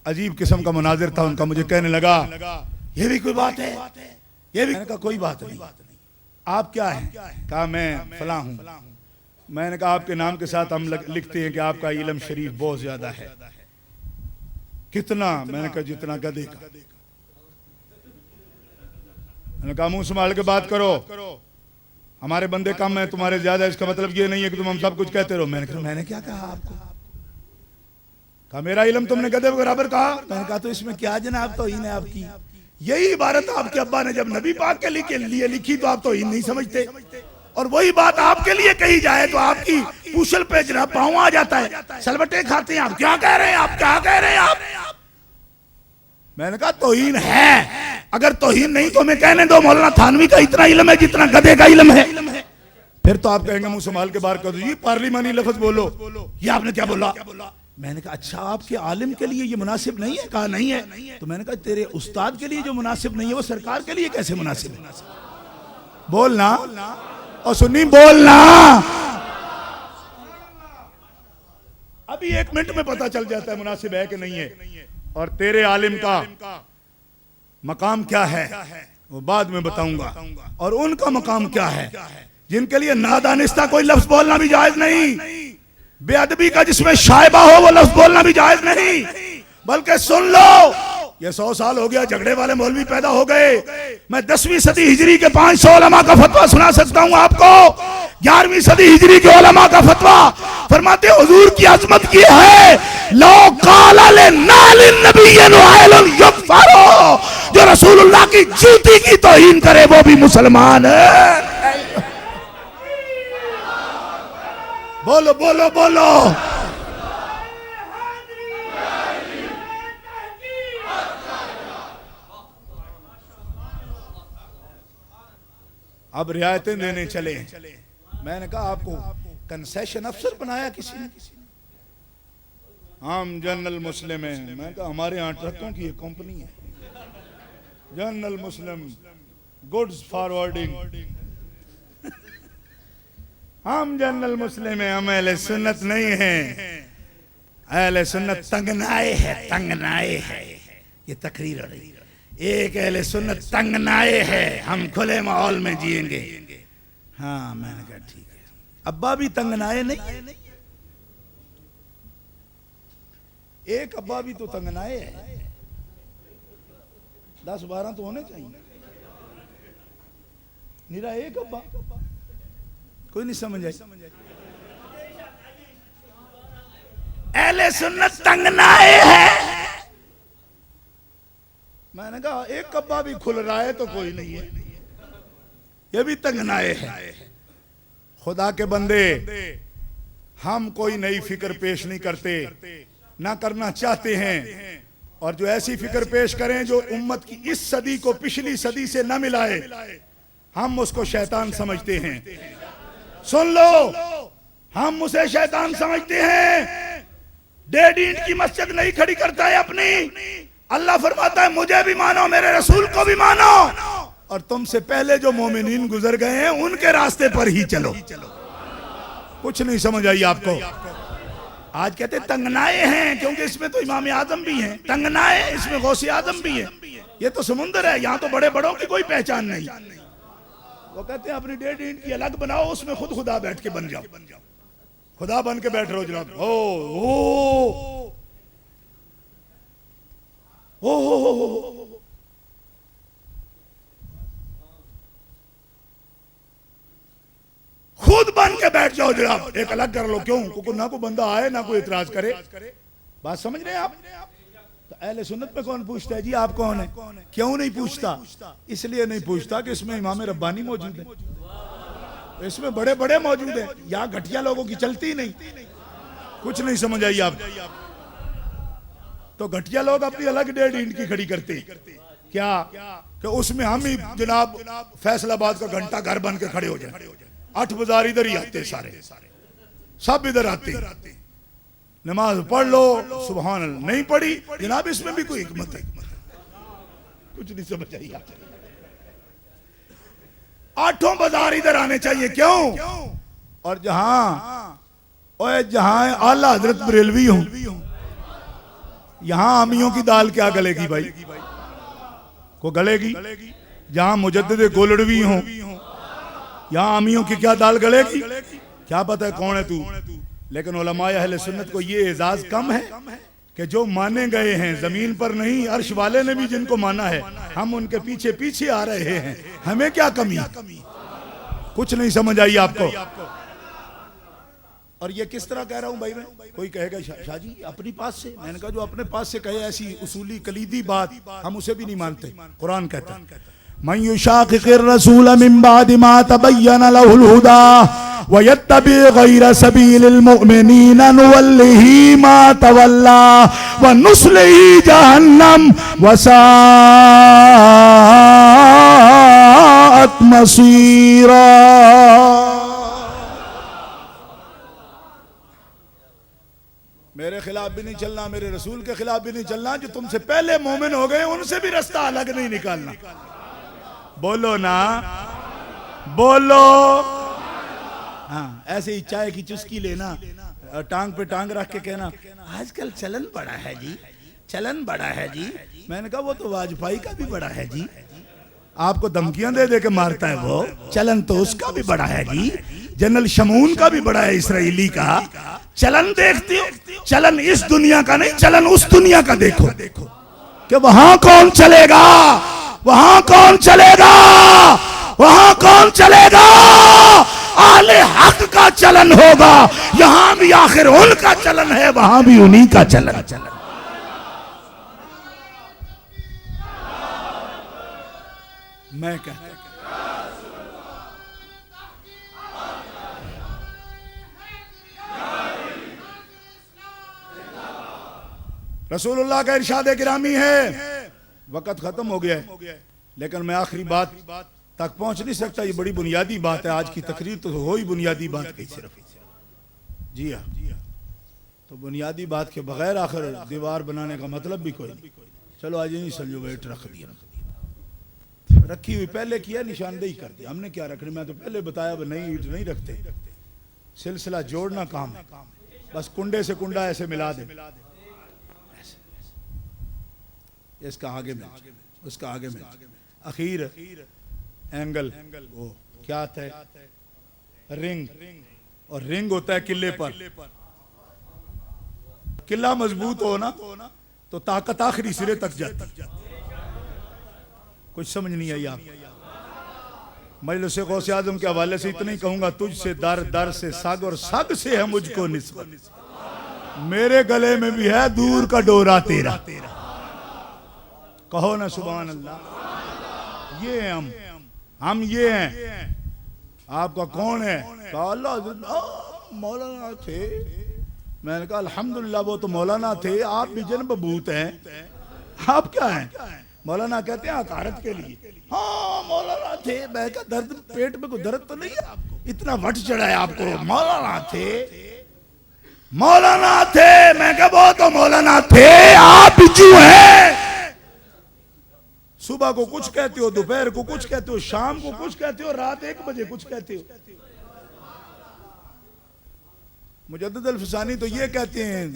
अजीब किस्म का मुनाजिर था उनका, मुझे कहने लगा ये भी कोई बात है? ये भी? मैंने कहा कोई बात नहीं। आप क्या हैं? कहा मैं फलां हूं। मैंने कहा आपके नाम के साथ हम लिखते हैं कि आपका इल्म शरीफ बहुत ज्यादा है। कितना? मैंने कहा जितना गधे का। मैंने कहा मुंह संभाल के बात करो, हमारे बंदे कम है तुम्हारे ज्यादा, इसका मतलब ये नहीं है कि तुम हम सब कुछ कहते रहो। मैंने क्या कहा आपको? कहा मेरा इल्म तुमने गधे के बराबर कहा। मैंने कहा तो इसमें क्या जनाब तौहीन है आपकी? यही इबारत आपके अब्बा ने जब नबी पाक के लिए लिखी तो आप तौहीन नहीं समझते, और वही बात आपके लिए कही जाए तो आपकी पूछल पे जनाब पाँव आ जाता है, सलवटे खाते हैं। आप क्या कह रहे हैं? आप क्या कह रहे हैं? आप? मैंने कहा तौहीन है। अगर तौहीन नहीं तो मैं कहने दो मौलाना थानवी का इतना इल्म है जितना गधे का इल्म है। फिर तो आप कहेंगे मुंह संभाल के बाहर कर दो, ये पार्लिमानी लफ्ज बोलो, ये आपने क्या बोला। मैंने कहा अच्छा आपके आलिम के लिए ये मुनासिब नहीं है? कहा नहीं है। तो मैंने कहा तेरे उस्ताद के लिए जो मुनासिब नहीं है वो सरकार के लिए कैसे मुनासिब है? बोलना और सुन्नी बोलना। अभी 1 मिनट में पता चल जाता है मुनासिब है कि नहीं है। और तेरे आलिम का मकाम क्या है वो बाद में बताऊंगा, और उनका मकाम क्या है जिनके लिए नादानिस्ता कोई लफ्ज बोलना भी जायज नहीं, बेअदबी का जिसमें शायबा हो वो लफ्ज बोलना भी जायज नहीं। बल्कि सुन लो, ये 100 साल हो गया झगड़े वाले मौलवी पैदा हो गए। मैं 10वीं सदी हिजरी के 500 उलमा का फतवा सुना सकता हूं आपको। 11वीं सदी हिजरी के उलमा का फतवा फरमाते हुजूर की अजमत की है, लो काला ले नालिन नबिय्यन वाइलुन यगफरो, जो रसूलुल्लाह की जूती की तौहीन करे वो भी मुसलमान है। बोलो बोलो बोलो। अब रियायतें देने चले। मैंने कहा आपको कंसेशन अफसर बनाया किसी ने? हम जनरल मुस्लिम है। मैंने कहा हमारे यहाँ ट्रकों की एक कंपनी है, जनरल मुस्लिम गुड्स फॉरवर्डिंग। हम जनरल मुस्लिम है, हम अहले सुन्नत नहीं हैं। अहले सुन्नत तंगनाए है, तंगनाए है। ये तकरीर हो रही है। एक अहले सुन्नत तंगनाए है, हम खुले माहौल में जिएंगे। हाँ मैंने कहा ठीक है। अब्बा भी तंगनाए नहीं, एक अब्बा भी तो तंगनाए है, 10-12 तो होने चाहिए। निरा एक अब्बा, कोई नहीं समझ आई। अहले सुन्नत तंगनाए है। मैंने कहा एक अब्बा भी खुल रहा है तो कोई नहीं है, ये भी तंगनाए है। खुदा के बंदे, हम कोई नई फिक्र पेश नहीं करते, ना करना चाहते हैं। और जो ऐसी फिक्र पेश करें जो उम्मत की इस सदी को पिछली सदी से न मिलाए, हम उसको शैतान समझते हैं। सुन लो, हम उसे शैतान समझते हैं। 1.5 ईंट की मस्जिद नहीं खड़ी करता है अपनी। अल्लाह फरमाता है मुझे भी मानो, मेरे रसूल को भी मानो, और तुमसे पहले जो मोमिनीन गुजर गए हैं उनके रास्ते पर ही चलो। कुछ नहीं समझ आई आपको? आज कहते तंगनाए हैं, क्योंकि इसमें तो इमाम आजम भी हैं। तंगनाए, इसमें गौसे आजम भी है। ये तो समुंदर है, यहाँ तो बड़े बड़ों की कोई पहचान नहीं। वो कहते हैं अपनी 1.5 ईंट की अलग बनाओ, उसमें खुद खुदा बैठ के बन जाओ। खुदा बन के बैठ रहो जनाब। ओ खुद बन के बैठ जाओ जनाब, एक अलग कर लो। क्यों? क्योंकि ना कोई बंदा आए, ना कोई इतराज करे। बात समझ रहे हैं आप? तो अहले सुन्नत में कौन पूछता है जी आप कौन है? क्यों नहीं पूछता? इसलिए नहीं पूछता कि इसमें इमाम रब्बानी मौजूद है, इसमें बड़े बड़े मौजूद हैं। यहाँ घटिया लोगों की चलती नहीं। कुछ नहीं समझ आई आप? तो घटिया लोग अपनी अलग 1.5 ईंट की खड़ी करते। क्या कि उसमें हम ही जनाब फैसलाबाद का घंटा घर बन के खड़े हो जाए। 8 बाजार इधर ही आते, सारे सब इधर आते। नमाज पढ़ लो, सुभान अल्लाह। नहीं पढ़ी जनाब, इसमें भी कोई हिकमत है? कुछ नहीं समझ आई आप? 8 बाजार इधर आने चाहिए। क्यों? और जहां आला हजरत बरेलवी हो, यहां अमियों की दाल क्या गलेगी भाई? को गलेगी? जहां मुजद्दिद गोलड़वी हो, यहां अमियों की क्या दाल गलेगी? क्या पता है कौन है तू? लेकिन उलमाए अहले सुन्नत को ये एजाज कम है कि जो माने गए हैं जमीन पर नहीं, अर्श वाले ने भी जिनको माना है, हम उनके पीछे पीछे आ रहे हैं। हमें क्या कमी? कुछ नहीं समझ आई आपको? और ये किस तरह कह रहा हूं भाई मैं? कोई कहेगा शाह जी अपनी पास से। मैंने कहा जो अपने पास से कहे ऐसी उसूली कलीदी बात, हम उसे भी नहीं मानते। कुरान कहता है मन युशाक़िक़िर रसूल मिन बादि मा तबय्यन लहुल हुदा वयत्तबि गैर सबीलिल मुमिनीन नुवल्लिही मा तवल्ला व नुस्लिही जहन्नम वसाअत मसीरा। मेरे खिलाफ भी नहीं चलना, मेरे रसूल के खिलाफ भी नहीं चलना। जो तुमसे पहले मोमिन हो गए उनसे भी रास्ता अलग नहीं निकालना। बोलो ना, बोलो। हाँ, ऐसे ही चाय की चुस्की लेना, टांग पे टांग रख के कहना आजकल चलन बड़ा है जी, चलन बड़ा है जी। मैंने कहा वो तो वाजपेयी का भी बड़ा है जी, आपको धमकियां दे दे के मारता है वो। चलन तो उसका भी बड़ा है जी, जनरल शमून का भी बड़ा है, इसराइली का। चलन देखते हो, चलन इस दुनिया का नहीं, चलन उस दुनिया का देखो कि वहां कौन चलेगा, वहां कौन चलेगा, वहां कौन चलेगा। आले हक का चलन होगा, यहां भी आखिर उनका चलन है, वहां भी उन्हीं का चलन। मैं कहता रसूलुल्लाह का इरशाद गिरामी है। वक्त खत्म हो गया है, लेकिन मैं आखिरी बात तक पहुंच नहीं सकता। ये बड़ी बुनियादी बात है, आज की तकरीर तो हो ही बुनियादी बात की सिर्फ। जी हाँ, तो बुनियादी बात के बगैर आखिर दीवार बनाने का मतलब भी कोई नहीं। चलो आज नहीं समझो, वेट रख दिया, रखी हुई पहले किया, निशानदेही कर दी। हमने क्या रखनी, मैं तो पहले बताया नहीं, ईट नहीं रखते। सिलसिला जोड़ना काम है, बस कुंडे से कुंडा ऐसे मिला दे, इसका आगे में, उसका आगे में, अखीर एंगल, वो क्या आता है, रिंग। और रिंग होता है किले पर। किला मजबूत हो ना तो ताकत आखिरी सिरे तक जाती। कुछ समझ नहीं आई आप। मजलिस गौसे आजम के हवाले से इतना ही कहूंगा, तुझसे दर दर से सग और सग से है मुझको निस्बत। मेरे गले में भी है दूर का डोरा तेरा। कहो ना सुभान अल्लाह। ये हैं हम ये हैं। आपका कौन है? मौलाना थे। मैंने कहा अल्हम्दुलिल्लाह, वो तो मौलाना थे, आप भी जन बबूत हैं। आप क्या हैं? मौलाना कहते हैं हकारत के लिए। हाँ मौलाना थे। मैं कहा दर्द, पेट में कोई दर्द तो नहीं है आपको? इतना वट चढ़ा है आपको। मौलाना थे, मौलाना थे। मैं कहा वो तो मौलाना थे, आप बिच्छू हैं। सुबह को कुछ कहते हो, दोपहर को कुछ कहते हो, शाम को कुछ कहते हो, रात 1 बजे कुछ कहते हो। मुजद्दिद अल-फसानी तो ये कहते हैं,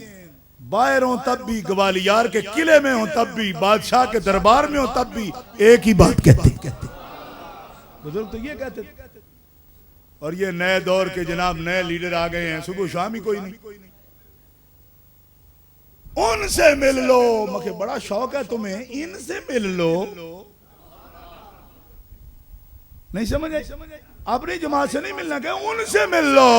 बाहर हो तब भी, ग्वालियर के किले में हो तब भी, बादशाह के दरबार में हो तब भी एक ही बात कहते। बुजुर्ग तो ये कहते। और ये नए दौर के जनाब नए लीडर आ गए हैं, सुबह शाम ही कोई नहीं। उनसे मिल लो। मुझे बड़ा शौक है तुम्हें, इनसे मिल लो। नहीं समझ आई? अपनी जमात से नहीं मिलना, क्या उनसे मिल लो।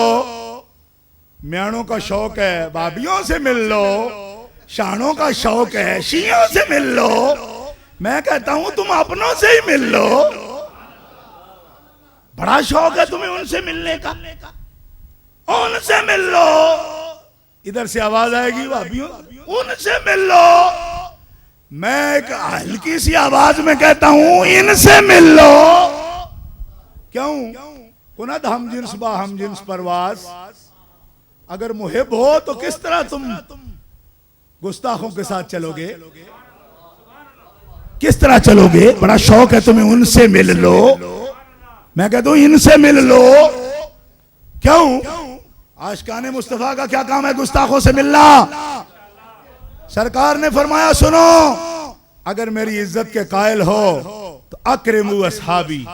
म्याणों का शौक है, बाबियों से मिल लो। शानों का शौक है, शियों से मिल लो। मैं कहता हूं तुम अपनों से ही मिल लो। बड़ा शौक है तुम्हें उनसे मिलने का, उनसे मिल लो। इधर से आवाज आएगी, भाभियों उनसे मिल लो। मैं एक हल्की सी आवाज में कहता हूं, इनसे मिल लो। क्यों? कुनद हम जिन्स बा हम जिन्स परवास। अगर मुहिब हो तो किस तरह तुम गुस्ताखों के साथ चलोगे? किस तरह चलोगे? बड़ा शौक है तुम्हें, उनसे मिल लो। मैं कहता हूं इनसे मिल लो। क्यों? आशिकाने मुस्तफा का क्या काम है गुस्ताखों से मिलना? सरकार ने फरमाया सुनो, अगर मेरी इज्जत के कायल हो तो अकरमू अस्हाबी।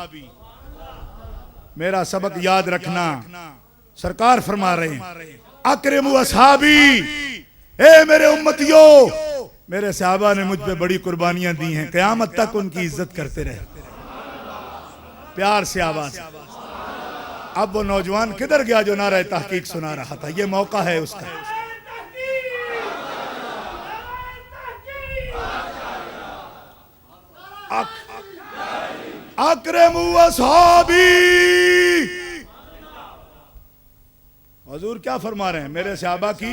मेरा सबक याद रखना। सरकार फरमा रहे हैं अकरमू अस्हाबी। ए मेरे उम्मतियों, मेरे सहाबा ने मुझ पे बड़ी कुर्बानियां दी हैं, क़यामत तक उनकी इज्जत करते रहे। प्यार से आवाज। अब वो नौजवान किधर गया जो नारा तहकीक सुना रहा था? ये मौका है उसका। अकरमू अस्हाबी। हुजूर क्या फरमा रहे हैं, मेरे सहाबा की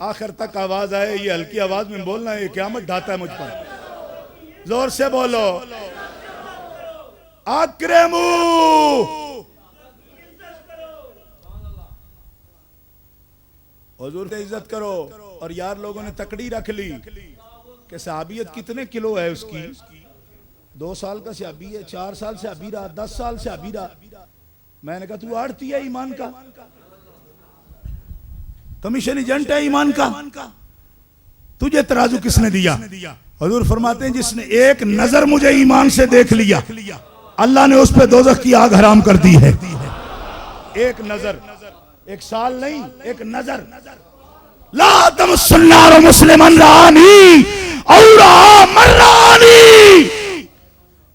आखिर तक आवाज आए, ये हल्की आवाज में बोलना है, ये क़यामत ढाता है मुझ पर। जोर से बोलो, अक्रेमू, हुजूर की इज्जत करो। और यार लोगों ने तकड़ी रख ली कि सहाबियत कितने किलो है उसकी। 2 साल का सहाबी है, 4 साल सहाबी रहा, 10 साल सहाबी रहा। मैंने कहा तू आड़ती है ईमान का, कमीशन एजेंट है ईमान का, तुझे तराजू किसने दिया? हुजूर फरमाते हैं जिसने एक नजर मुझे ईमान से देख लिया, अल्लाह ने उस पर दोज़ख की आग हराम कर दी है। एक नजर, 1 साल नहीं, एक नजर। ला तमस्सन्नार मुस्लिमन रानी औरा मर्रानी।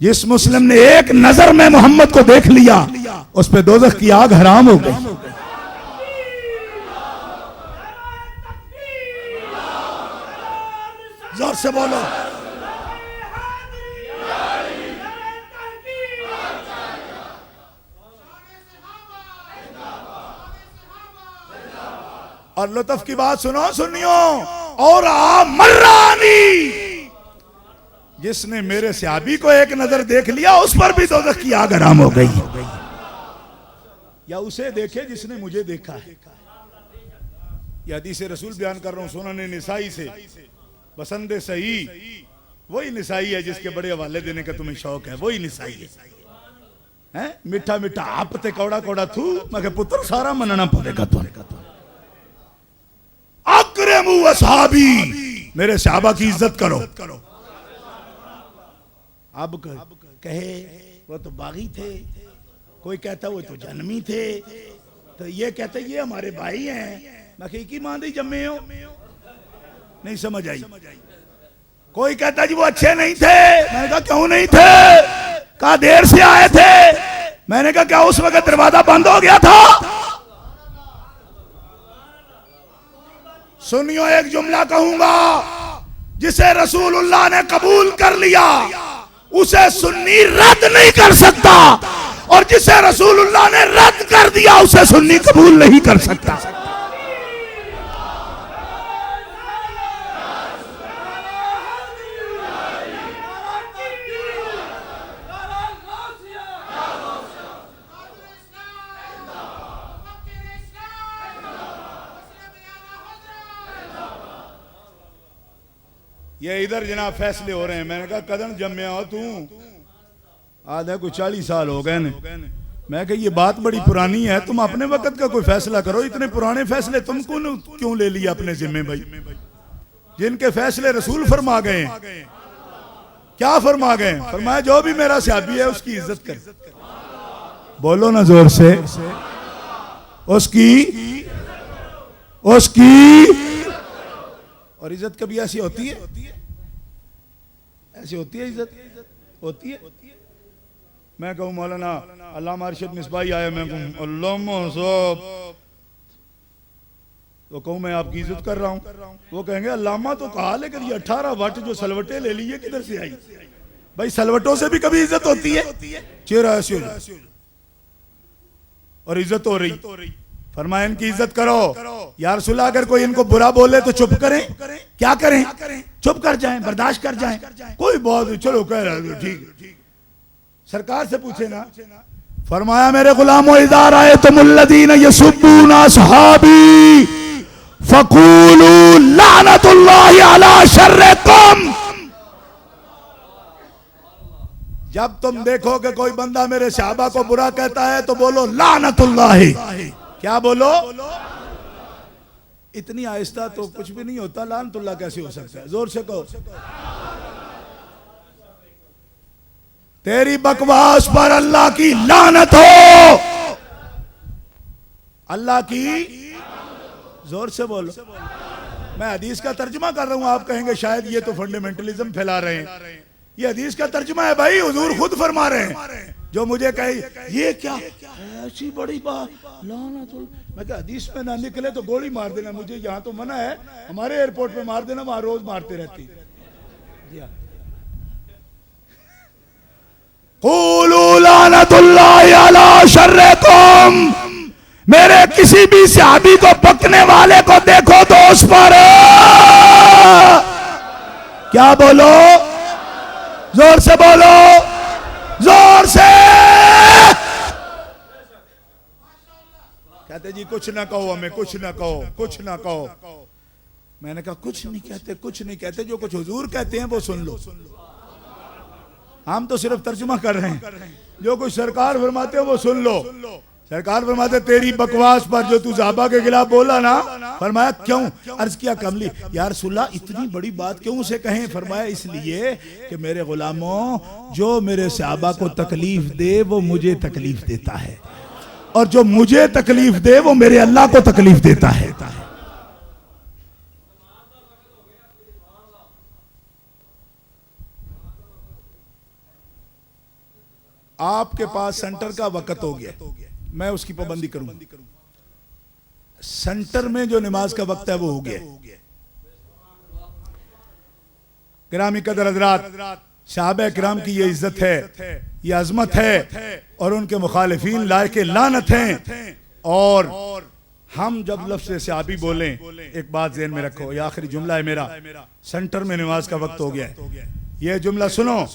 जिस मुस्लिम ने एक नजर में मोहम्मद को देख लिया, उस पे दोज़ख की आग हराम हो गई। जोर से बोलो, और लुत्फ की बात सुनो सुनियो, और मर्रानी। जिसने मेरे सहाबी को एक नजर देख लिया, उस पर भी दोज़ख की आग हराम हो गई। या उसे देखे जिसने मुझे देखा है। यह हदीस रसूल बयान कर रहा हूं सुनन निसाई से। बसंत सही वही निसाई है जिसके बड़े हवाले देने का तुम्हें शौक है, वही निसाई है। मीठा मीठा आप ते कौड़ा कौड़ा थू, मैं पुत्र सारा मनना पड़ेगा तो। अकरमु असहाबी, मेरे सहाबा की इज्जत करो। अब कहे वो तो बागी थे, कोई कहता वो तो जन्मी थे, तो ये कहते ये हमारे भाई हैं। मैं की मां दी जम्मे हो, नहीं समझ आई। कोई कहता जी वो अच्छे नहीं थे। मैंने कहा क्यों नहीं थे? कहा देर से आए थे। मैंने कहा क्या उस वक्त दरवाजा बंद हो गया था? सुनियो एक जुमला कहूंगा, जिसे रसूलुल्लाह ने कबूल कर लिया उसे सुन्नी रद्द नहीं कर सकता, और जिसे रसूलुल्लाह ने रद्द कर दिया उसे सुन्नी कबूल नहीं कर सकता। ये इधर जनाब फैसले हो रहे हैं। मैंने कहा कदम जम्मे हो तू? आधा कोई 40 साल हो गए ने। मैं कहा ये बात बड़ी पुरानी है, तुम अपने वक्त का कोई फैसला करो। इतने पुराने फैसले तुम क्यों ले लिए अपने जिम्मे भाई? जिनके फैसले रसूल फरमा गए, क्या फरमा गए? फरमाया जो भी मेरा सहाबी है उसकी इज्जत कर। बोलो ना जोर से, उसकी और इज्जत कभी ऐसी होती है? ऐसी होती है इज्जत? होती है? मैं कहूँ मौलाना अल्लामा अरशद मिसबाही आया, मैं कहूँ अल्लामा साहब, तो कहूँ मैं आपकी इज्जत कर रहा हूँ। वो कहेंगे अल्लामा तो कहा, लेकिन ये 18 वट जो सलवटे ले ली है किधर से आई? भाई सलवटों से भी कभी इज्जत होती है? चेहरा ऐसे हो और इज्जत हो रही। फरमाया इनकी इज्जत करो। या रसूलल्लाह अगर कोई इनको बुरा बोले तो चुप करें? क्या करें? चुप कर जाएं, बर्दाश्त कर जाएं। कोई बहुत चलो कह रहा है ठीक, सरकार से पूछे ना। फरमाया मेरे गुलामों इज़ा रायतुमुल्लज़ीना यसुब्बूना असहाबी फक़ूलू लानतुल्लाहि अला शर्रिकुम। जब तुम देखो कि कोई बंदा मेरे सहाबा को बुरा कहता है तो बोलो लानतुल्लाहि। क्या बोलो? इतनी आहिस्ता तो कुछ भी नहीं होता, लानतुल्लाह कैसे हो सकता है? जोर से कहो। तेरी बकवास पर अल्लाह की लानत हो, अल्लाह की। जोर से बोलो। मैं हदीस का तर्जुमा कर रहा हूं, आप कहेंगे शायद ये तो फंडामेंटलिज्म फैला रहे हैं। ये हदीस का तर्जुमा है भाई, हुजूर खुद फरमा रहे हैं। जो मुझे कहे ये क्या ऐसी बड़ी बात, लानतुल्लाह। मैं कहा हदीस में ना निकले तो गोली मार देना। मुझे यहाँ तो मना है, हमारे एयरपोर्ट पे मार देना, वहां रोज मारते रहती। क़ूलू लानतुल्लाहि अला शर्रिकुम, मेरे किसी भी सहाबी को बकने वाले को देखो तो उस पर क्या बोलो, जोर से बोलो, जोर से। कहते जी कुछ ना कहो, हमें कुछ ना कहो, कुछ ना कहो। मैंने कहा कुछ नहीं कहते, कुछ नहीं कहते, जो कुछ हुजूर कहते हैं वो सुन लो। हम तो सिर्फ तर्जुमा कर रहे हैं, जो कुछ सरकार फरमाते हैं वो सुन लो। सरकार फरमाते तेरी बकवास पर जो तू सहाबा के खिलाफ बोला ना, फरमाया क्यों? अर्ज किया कमली या रसूलल्लाह इतनी बड़ी बात क्यों उसे कहें? फरमाया इसलिए कि मेरे गुलामों, जो मेरे सहाबा को तकलीफ दे वो मुझे तकलीफ देता है, और जो मुझे तकलीफ दे वो मेरे अल्लाह को तकलीफ देता है। आपके पास सेंटर का वक्त हो गया, मैं उसकी पाबंदी करूंगा। सेंटर में जो नमाज का वक्त है वो हो गया। किरामी कदर हज़रात, सहाबा किराम की ये इज्जत है, ये अजमत है, और उनके मुखालिफीन लायके लानत हैं। और हम जब लफ्ज़ सहाबी बोलें, एक बात ज़हन में रखो, ये आखिरी जुमला है मेरा, सेंटर में नमाज का वक्त हो गया है। ये जुमला सुनो,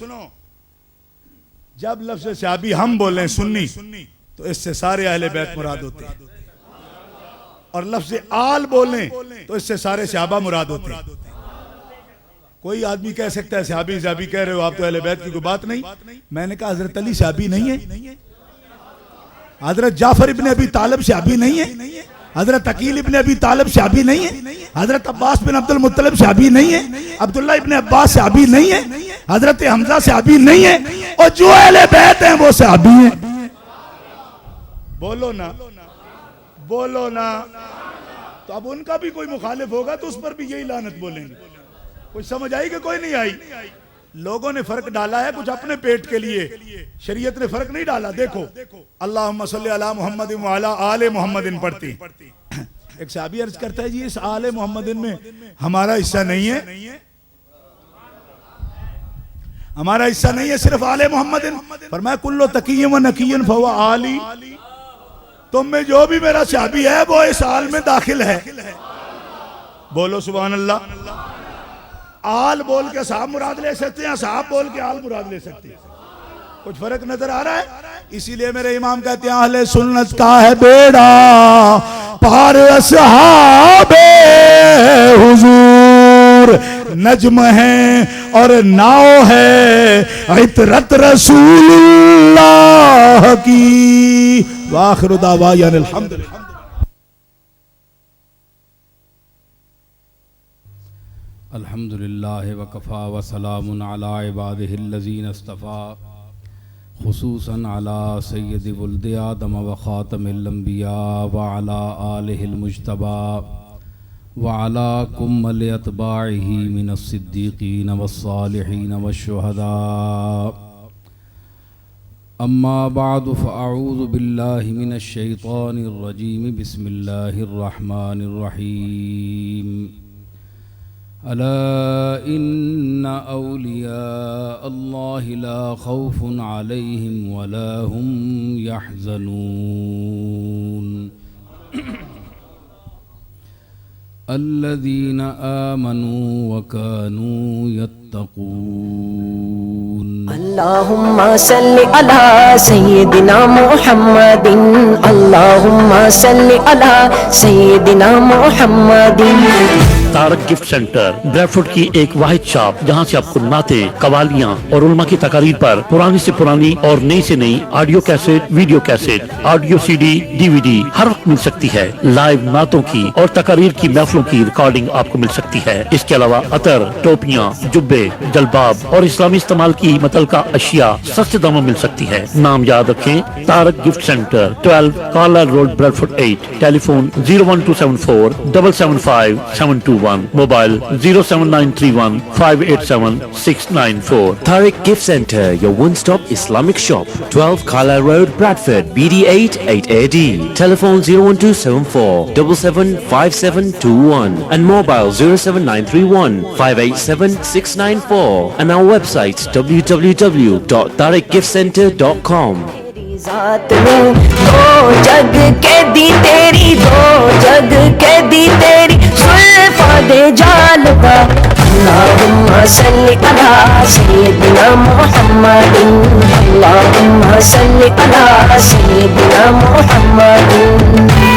जब लफ्ज़ सहाबी हम बोलें सुन्नी, तो इससे सारे अहले बैत मुराद होते हैं, और लफ्ज़ आल बोलें तो इससे सारे सहाबा मुराद होते हैं। कोई आदमी कह सकता है सहाबी सहाबी कह रहे हो आप, तो अहले बैत की कोई बात नहीं। मैंने कहा हजरत अली सहाबी नहीं है, हजरत जाफर इब्ने अबी तालिब सहाबी नहीं है, हजरत अकील इब्ने अबी तालिब सहाबी नहीं है, हजरत अब्बास बिन अब्दुल मुत्तलिब सहाबी नहीं है, अब्दुल्ला इब्ने अब्बास सहाबी नहीं है, हजरत हमजा सहाबी नहीं है, और जो अहले बैत हैं वो सहाबी हैं। बोलो ना, बोलो ना। तो अब उनका भी कोई मुखालिफ होगा तो उस पर भी यही लानत बोलेंगे। कुछ समझ आई कि कोई नहीं आई? लोगों ने फर्क डाला है कुछ अपने पेट के लिए, शरीयत ने फर्क नहीं डाला। देखो अल्लाहुम्मा सल्ली अला मुहम्मद व अला आले मुहम्मदिन पढ़ती। एक सहाबी अर्ज करता है जी इस आले मुहम्मदिन में हमारा हिस्सा नहीं है, हमारा हिस्सा नहीं है, सिर्फ आले मुहम्मदिन। फरमाया कुल्लो तकिय्यन व नकिय्यन फहुवा आली, तुम में जो भी मेरा सहाबी है वो इस आल में दाखिल है। बोलो सुभान अल्लाह। आल बोल के साहब मुराद ले सकते हैं, साहब बोल के आल मुराद ले सकते हैं। कुछ फर्क नजर आ रहा है? इसीलिए मेरे इमाम कहते हैं अहले सुन्नत का है बेड़ा पार असहाबे हुजूर, नज्म है और नाव है इतरत रसूलुल्लाह की। वाखिरु दावाना अल्हम्दुलिल्लाह। अल्हम्दुलिल्लाह वकफ़ा व सलामुन अला इबादिहिल्लज़ीना इस्तफ़ा खुसूसन अला सय्यदि वुल्दि आदम व ख़ातमिल अंबिया व अला आलिहिल मुज्तबा व अला कुम्मल अतबाइहि मिनस सिद्दीक़ीन वस्सालिहीन वश्शुहदा। अम्मा बअदु फ़अऊज़ु बिल्लाहि मिनश शैतानिर रजीम। बिस्मिल्लाहिर रहमानिर रहीम। अला इन्ना औलिया अल्लाहि ला खौफुन अलैहिम वला हुम यहज़नून अल्लज़ीना आमनू व कानू यत्तक़ून। अल्लाहुम्मा सल्लि अला सय्यिदिना मुहम्मदिन, अल्लाहुम्मा सल्लि अला सय्यिदिना मुहम्मदिन। तारक गिफ्ट सेंटर ब्रैडफोर्ड की एक वाहिद शॉप, जहां से आपको नाते, कवालियां और उलमा की तकारीर पर पुरानी से पुरानी और नई से नई audio cassette, video cassette, audio CD, DVD हर वक्त मिल सकती है। लाइव नातों की और तकारीर की महफिलों की रिकॉर्डिंग आपको मिल सकती है। इसके अलावा अतर, टोपियां, जुब्बे, जलबाब और इस्लामी इस्तेमाल की मुतल्लिका अशिया सस्ते दामों में मिल सकती है। नाम याद रखें, Tarak gift centre, 12 Carlisle road, Bradford 8। Telephone 01274 775 721, mobile 07931 587 694। Tariq Gift Center, your one-stop Islamic shop, 12 Carlisle Road, Bradford, BD8 8AD. Telephone 01274 775721 and mobile 07931 587 694 and our website www.tariqgiftcenter.com. जात में दो जग के दीते दे जालबा। अल्लाहुम्मा सल्ली अला सय्यिदिना मुहम्मदिन, अल्लाहुम्मा सल्ली अला सय्यिदिना मुहम्मदिन।